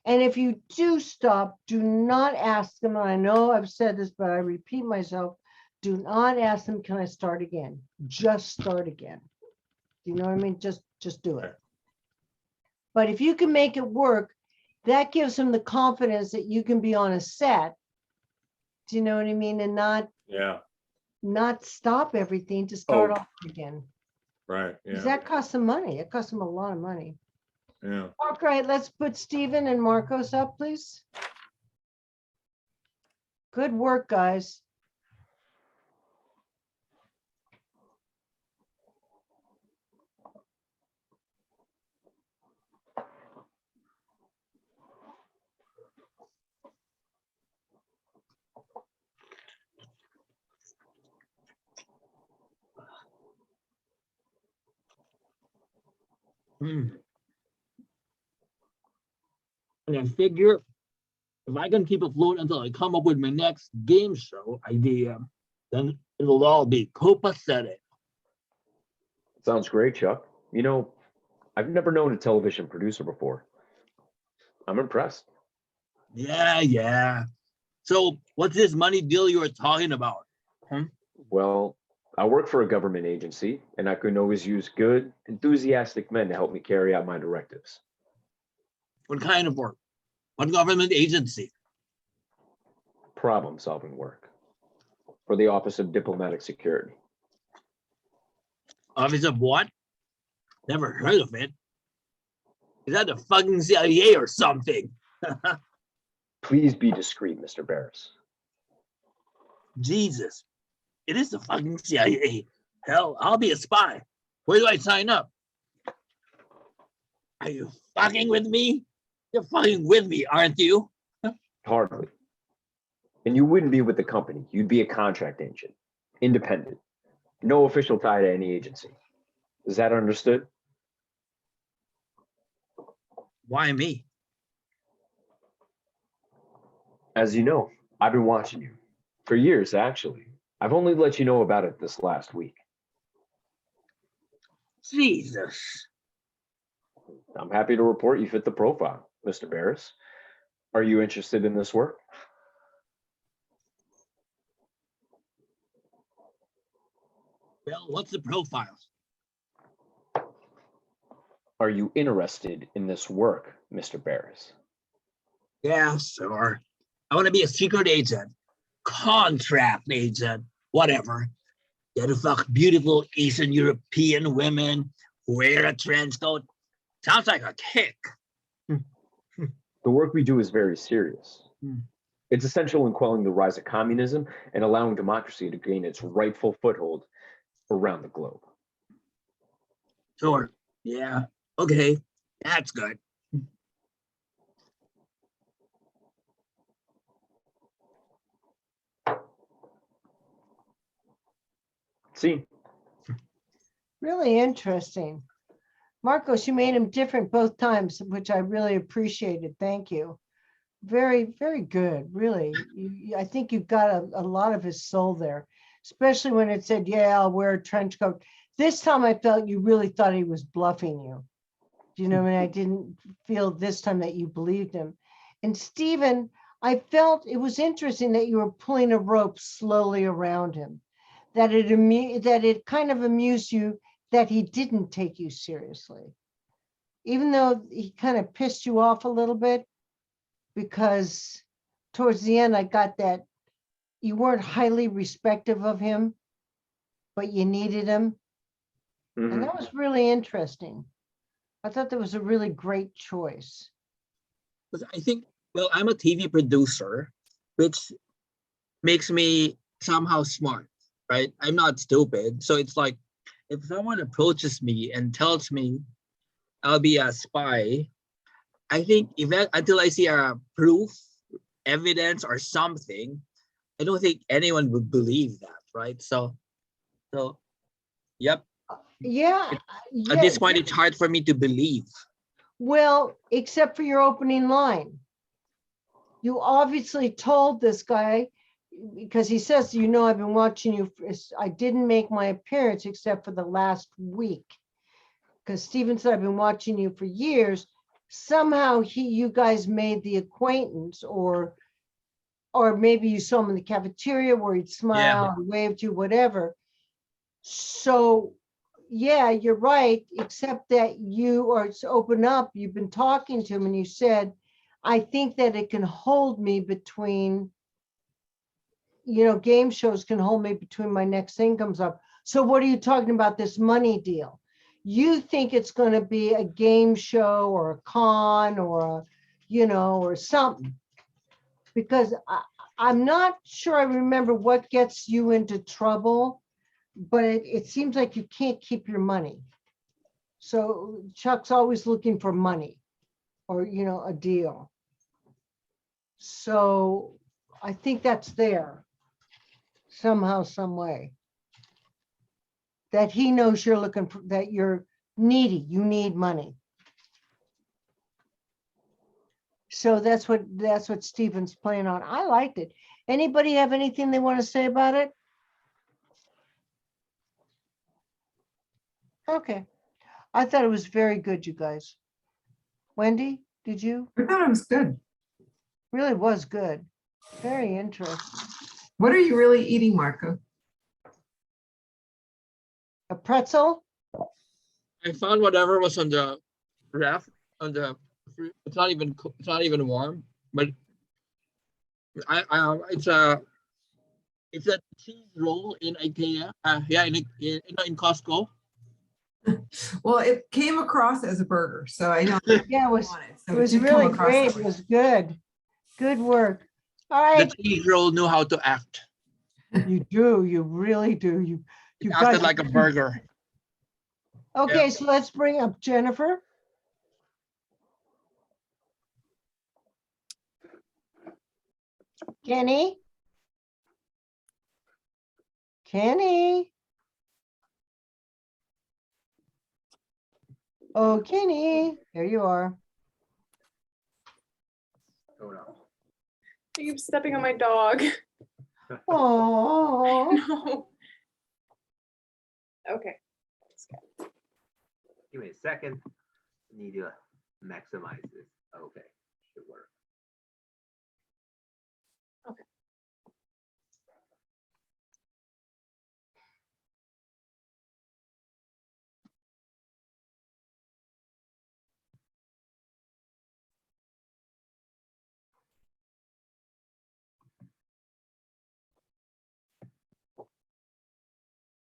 And if you do stop, do not ask them. And I know I've said this, but I repeat myself. Do not ask them, can I start again? Just start again. Do you know what I mean? Just do it. But if you can make it work, that gives them the confidence that you can be on a set. Do you know what I mean? And not stop everything to start off again. Right. Because Yeah. that costs them money. It costs them a lot of money. Yeah. All right, let's put Stephen and Marcos up, please. Good work, guys. Hmm. And I figure if I can keep afloat until I come up with my next game show idea, then it'll all be copacetic. Sounds great, Chuck. I've never known a television producer before. I'm impressed. Yeah. So what's this money deal you were talking about? Well, I work for a government agency, and I can always use good, enthusiastic men to help me carry out my directives. What kind of work? What government agency? Problem-solving work for the Office of Diplomatic Security. Office of what? Never heard of it. Is that the fucking CIA or something? Please be discreet, Mr. Barris. Jesus, it is the fucking CIA. Hell, I'll be a spy. Where do I sign up? Are you fucking with me? You're fucking with me, aren't you? Hardly. And you wouldn't be with the company. You'd be a contract agent, independent, no official tie to any agency. Is that understood? Why me? As you know, I've been watching you for years, actually. I've only let you know about it this last week. Jesus. I'm happy to report you fit the profile, Mr. Barris. Are you interested in this work? Well, what's the profile? Are you interested in this work, Mr. Barris? Yeah, sure. I want to be a secret agent, contract agent, whatever. Get to fuck beautiful Eastern European women, wear a trench coat. Sounds like a kick. The work we do is very serious. It's essential in quelling the rise of communism and allowing democracy to gain its rightful foothold around the globe. Sure. Yeah. Okay. That's good. See, Really interesting. Marcos, you made him different both times, which I really appreciated. Thank you. Very, very good, really. I think you've got a lot of his soul there, especially when it said, yeah, I'll wear a trench coat. This time I felt you really thought he was bluffing you. Do you know what I mean? I didn't feel this time that you believed him. And Stephen, I felt it was interesting that you were pulling a rope slowly around him, that it kind of amused you that he didn't take you seriously, even though he kind of pissed you off a little bit, because towards the end, I got that you weren't highly respective of him, but you needed him. And that was really interesting. I thought that was a really great choice. But I think, well, I'm a TV producer, which makes me somehow smart, right? I'm not stupid. So it's like, if someone approaches me and tells me I'll be a spy, I think until I see a proof, evidence, or something, I don't think anyone would believe that, right? So, yep. Yeah. At this point, it's hard for me to believe. Well, except for your opening line. You obviously told this guy, because he says, you know, I've been watching you. I didn't make my appearance except for the last week. Because Stephen said, I've been watching you for years. Somehow you guys made the acquaintance, or maybe you saw him in the cafeteria where he'd smile and wave to you, whatever. So yeah, you're right, except that open up, you've been talking to him and you said, I think that it can hold me between, game shows can hold me between my next thing comes up. So what are you talking about, this money deal? You think it's going to be a game show or a con or or something, because I'm not sure I remember what gets you into trouble, but it seems like you can't keep your money. So Chuck's always looking for money or, a deal. So I think that's there somehow, some way. That he knows you're looking for, that you're needy, you need money. So that's what Stephen's playing on. I liked it. Anybody have anything they want to say about it? Okay. I thought it was very good, you guys. Wendy, did you? I thought it was good. Really was good. Very interesting. What are you really eating, Marco? A pretzel? I found whatever was on the ref, on the it's not even warm, but it's a cheese roll in IKEA. In Costco. Well, it came across as a burger, so I don't Yeah, want it. So it was did come really across great. that It way. was good. Good work. All The right, 3-year-old knew how to act. you do, you really do. You It guys. acted like a burger. Okay, so let's bring up Jennifer. Kenny? Kenny? Oh, Kenny, here you are. Hold on. I keep stepping on my dog. Oh, No. Okay. Give me a second. Need to maximize this. Okay, should work.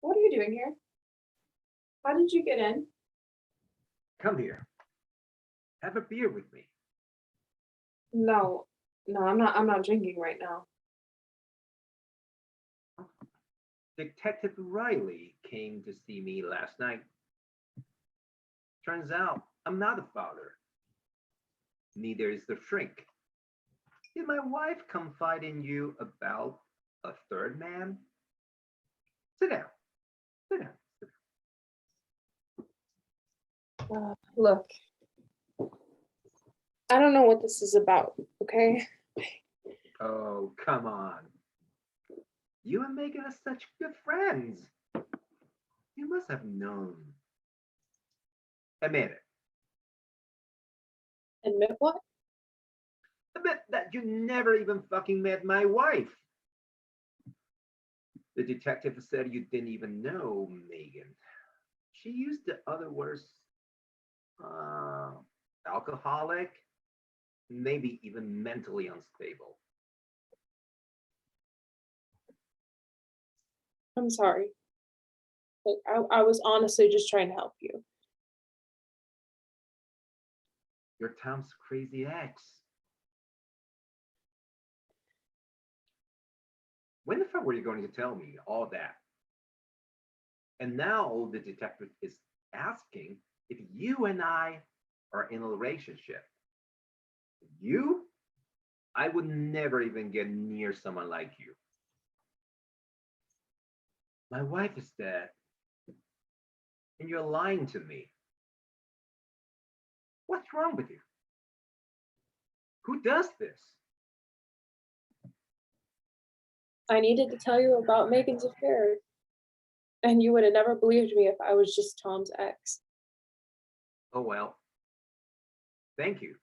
What are you doing here? How did you get in? Come here. Have a beer with me. No, I'm not drinking right now. Detective Riley came to see me last night. Turns out I'm not a father. Neither is the shrink. Did my wife confide in you about a third man? Sit down. Sit down. Sit Look, I don't know what this is about, okay? down. Oh, come on. You and Megan are such good friends. You must have known. Admit it. Admit what? Admit that you never even fucking met my wife. The detective said you didn't even know Megan. She used the other words, alcoholic, maybe even mentally unstable. I'm sorry. Like, I was honestly just trying to help you. You're Tom's crazy ex. When the fuck were you going to tell me all that? And now the detective is asking if you and I are in a relationship. You? I would never even get near someone like you. My wife is dead, and you're lying to me. What's wrong with you? Who does this? I needed to tell you about Megan's affair, and you would have never believed me if I was just Tom's ex. Oh, well, thank you.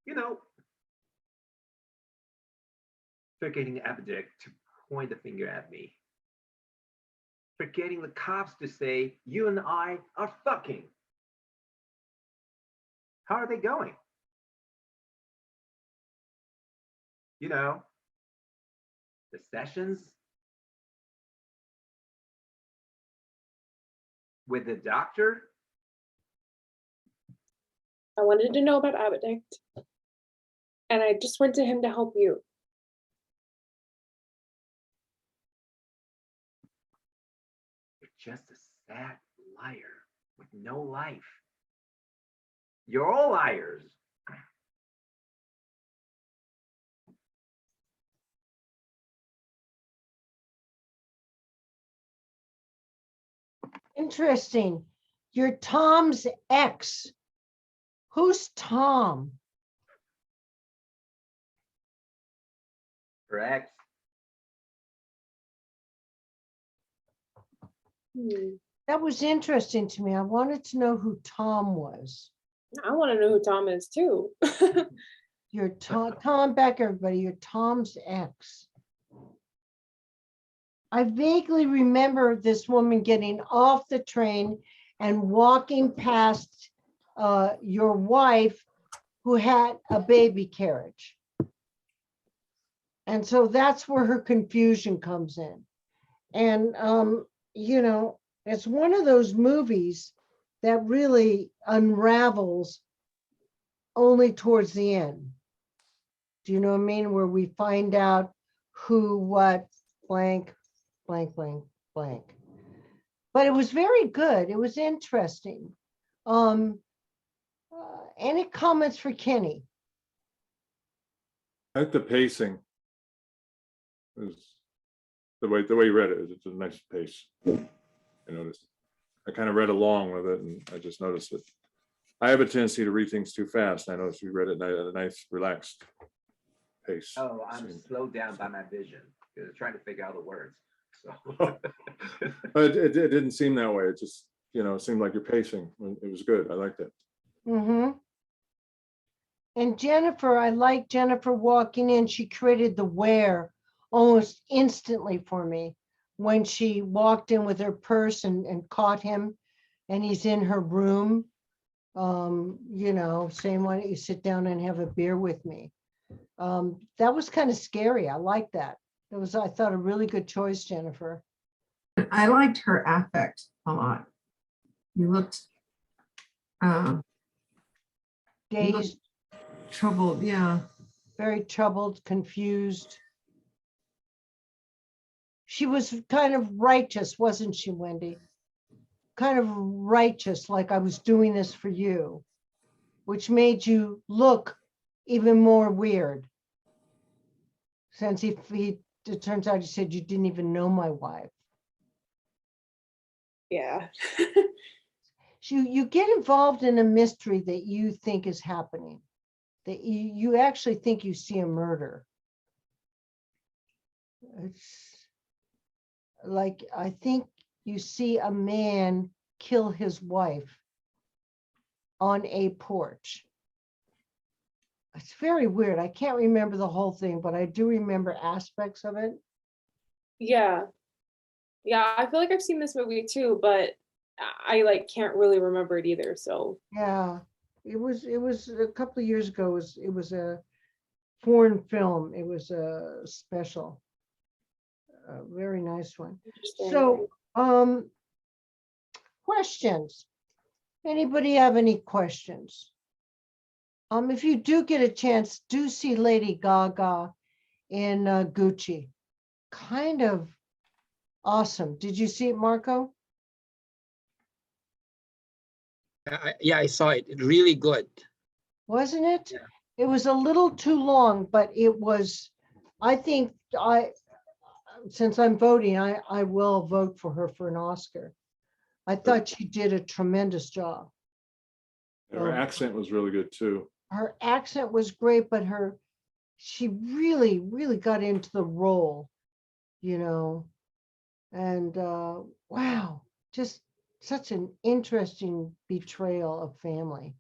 You know, forgetting Abdick to point the finger at me. Forgetting the cops to say you and I are fucking. How are they going? You know, the sessions with the doctor. I wanted to know about Abdict, and I just went to him to help you. You're just a sad liar with no life. You're all liars. interesting. You're Tom's ex. Who's Tom? Correct. That was interesting to me. I wanted to know who Tom was. I want to know who Tom is too. You're Tom back, everybody. You're Tom's ex. I vaguely remember this woman getting off the train and walking past your wife who had a baby carriage. And so that's where her confusion comes in. And, you know, It's one of those movies that really unravels only towards the end. Do you know what I mean? Where we find out who, what, blank, blank, blank, blank. But it was very good. It was interesting. Any comments for Kenny? I like the pacing. It was the way you read it. It's a nice pace. I noticed. I kind of read along with it, and I just noticed it. I have a tendency to read things too fast. I noticed you read it at a nice, relaxed pace. Oh, I'm slowed down by my vision, because I'm trying to figure out the words, so. But it didn't seem that way. It just, it seemed like your pacing. It was good. I liked it. Mm-hmm. And Jennifer, I like Jennifer walking in. She created the where almost instantly for me when she walked in with her purse and caught him, and he's in her room, saying, why don't you sit down and have a beer with me? That was kind of scary. I like that. It was, I thought, a really good choice, Jennifer. I liked her affect a lot. You looked Dazed, troubled, yeah. very troubled, confused. She was kind of righteous, wasn't she, Wendy? Kind of righteous, like I was doing this for you, which made you look even more weird. Since it turns out you said you didn't even know my wife. Yeah. You get involved in a mystery that you think is happening, that you actually think you see a murder. It's like, I think you see a man kill his wife on a porch. It's very weird. I can't remember the whole thing, but I do remember aspects of it. Yeah. Yeah, I feel like I've seen this movie too, but I like can't really remember it either. So Yeah, it was a couple of years ago. It was a foreign film. It was a special, a very nice one. interesting. So, questions. Anybody have any questions? If you do get a chance, do see Lady Gaga in Gucci. Kind of awesome. Did you see it, Marco? Yeah, I saw it. Really good. Wasn't it? Yeah. It was a little too long, but it was, I think since I'm voting, I will vote for her for an Oscar. I thought she did a tremendous job. Her accent was really good too. Her accent was great, but she really, really got into the role, and wow, just such an interesting betrayal of family.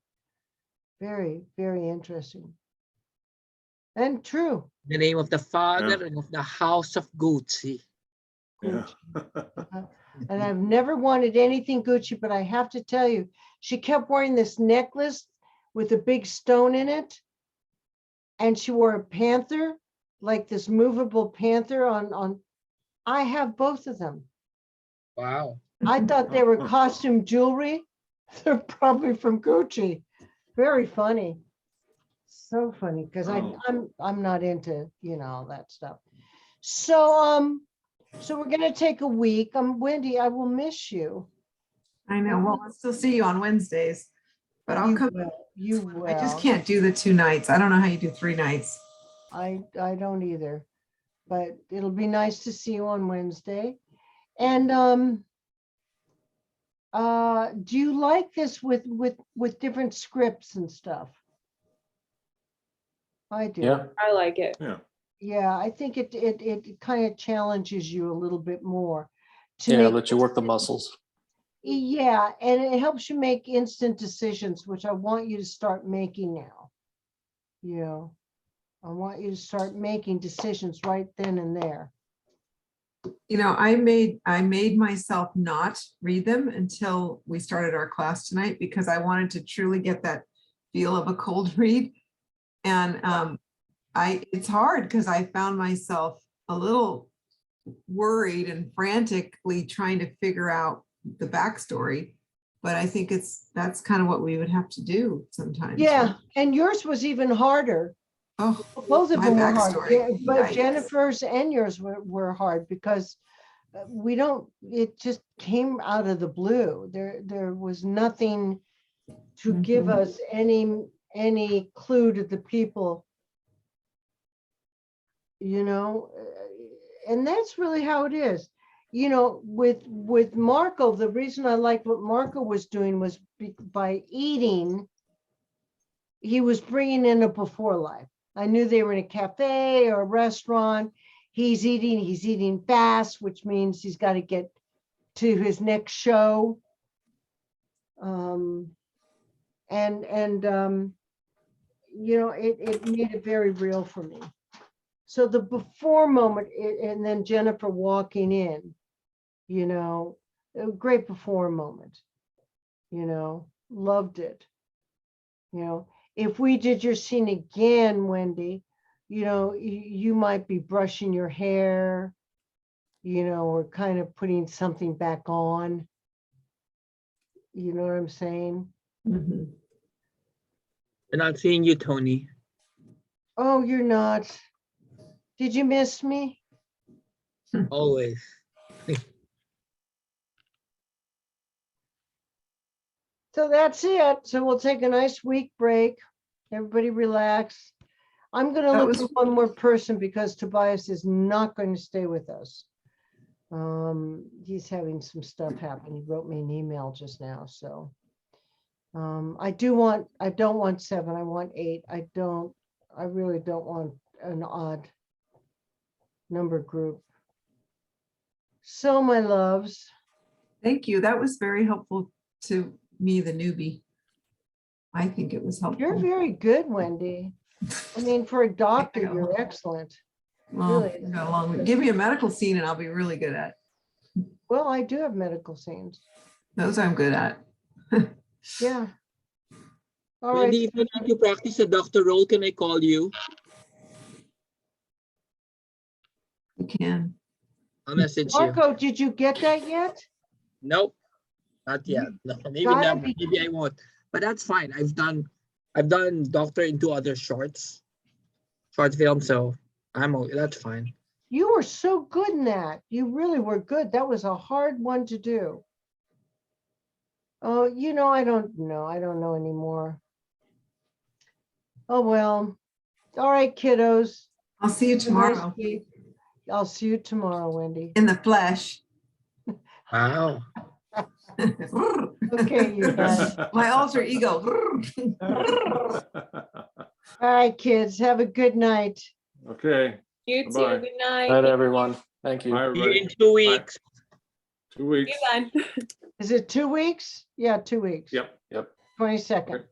Very, very interesting. And true. The name of the father Yeah. and of the house of Gucci. Yeah. And I've never wanted anything Gucci, but I have to tell you, she kept wearing this necklace with a big stone in it. And she wore a panther, like this movable panther on. I have both of them. Wow. I thought they were costume jewelry. They're probably from Gucci. Very funny. So funny, because I'm not into, all that stuff. So we're gonna take a week. Wendy, I will miss you. I know. Well, I'll still see you on Wednesdays, but I'll come. You will. I just can't do the 2 nights. I don't know how you do 3 nights. I don't either, but it'll be nice to see you on Wednesday. And do you like this with different scripts and stuff? I do. Yeah. I like it. Yeah. Yeah, I think it kind of challenges you a little bit more to Yeah, make let you work the muscles. Yeah, and it helps you make instant decisions, which I want you to start making now. I want you to start making decisions right then and there. I made myself not read them until we started our class tonight, because I wanted to truly get that feel of a cold read. And it's hard, because I found myself a little worried and frantically trying to figure out the backstory. But I think that's kind of what we would have to do sometimes. Yeah, right? and yours was even harder. Oh, Both of my them were hard, backstory. yeah, but Yikes. Jennifer's and yours were hard because it just came out of the blue. There was nothing to give Mhm. us any clue to the people, and that's really how it is. With Marco, the reason I liked what Marco was doing was by eating, he was bringing in a before life. I knew they were in a cafe or a restaurant. He's eating fast, which means he's got to get to his next show. It made it very real for me. So the before moment, and then Jennifer walking in, a great before moment, loved it. If we did your scene again, Wendy, you might be brushing your hair, or kind of putting something back on. You know what I'm saying? Mhm. And I'm seeing you, Tony. Oh, you're not. Did you miss me? Always. So that's it. So we'll take a nice week break. Everybody relax. I'm going to That look was- for one more person because Tobias is not going to stay with us. He's having some stuff happen. He wrote me an email just now. So I don't want 7. I want 8. I really don't want an odd number group. So my loves, Thank you. That was very helpful to me, the newbie. I think it was you're helpful. very good, Wendy. I mean, for a doctor, you. you're excellent. Well, really. I got a long way. Give me a medical scene and I'll be really good at. Well, I do have medical scenes. Those I'm good at. Yeah. All right. Wendy, if I need to practice a doctor role, can I call you? You can. I'll message you. Marco, did you get that yet? Nope, not yet. No, maybe gotta never. be- Maybe I won't. But that's fine. I've done doctor in 2 other short films, so that's fine. You were so good in that. You really were good. That was a hard one to do. Oh, I don't know. I don't know anymore. Oh, well. All right, kiddos. I'll see you Have a nice tomorrow week. I'll see you tomorrow, Wendy. in the flesh. Wow. Okay, you guys. My alter ego. All right, kids. Have a good night. Okay, You too. Bye-bye. Good night. Night, everyone. Thank you. bye, See you everybody. in 2 Bye. weeks. 2 weeks. See you then. Is it 2 weeks? Yeah, 2 weeks. Yep. 22nd.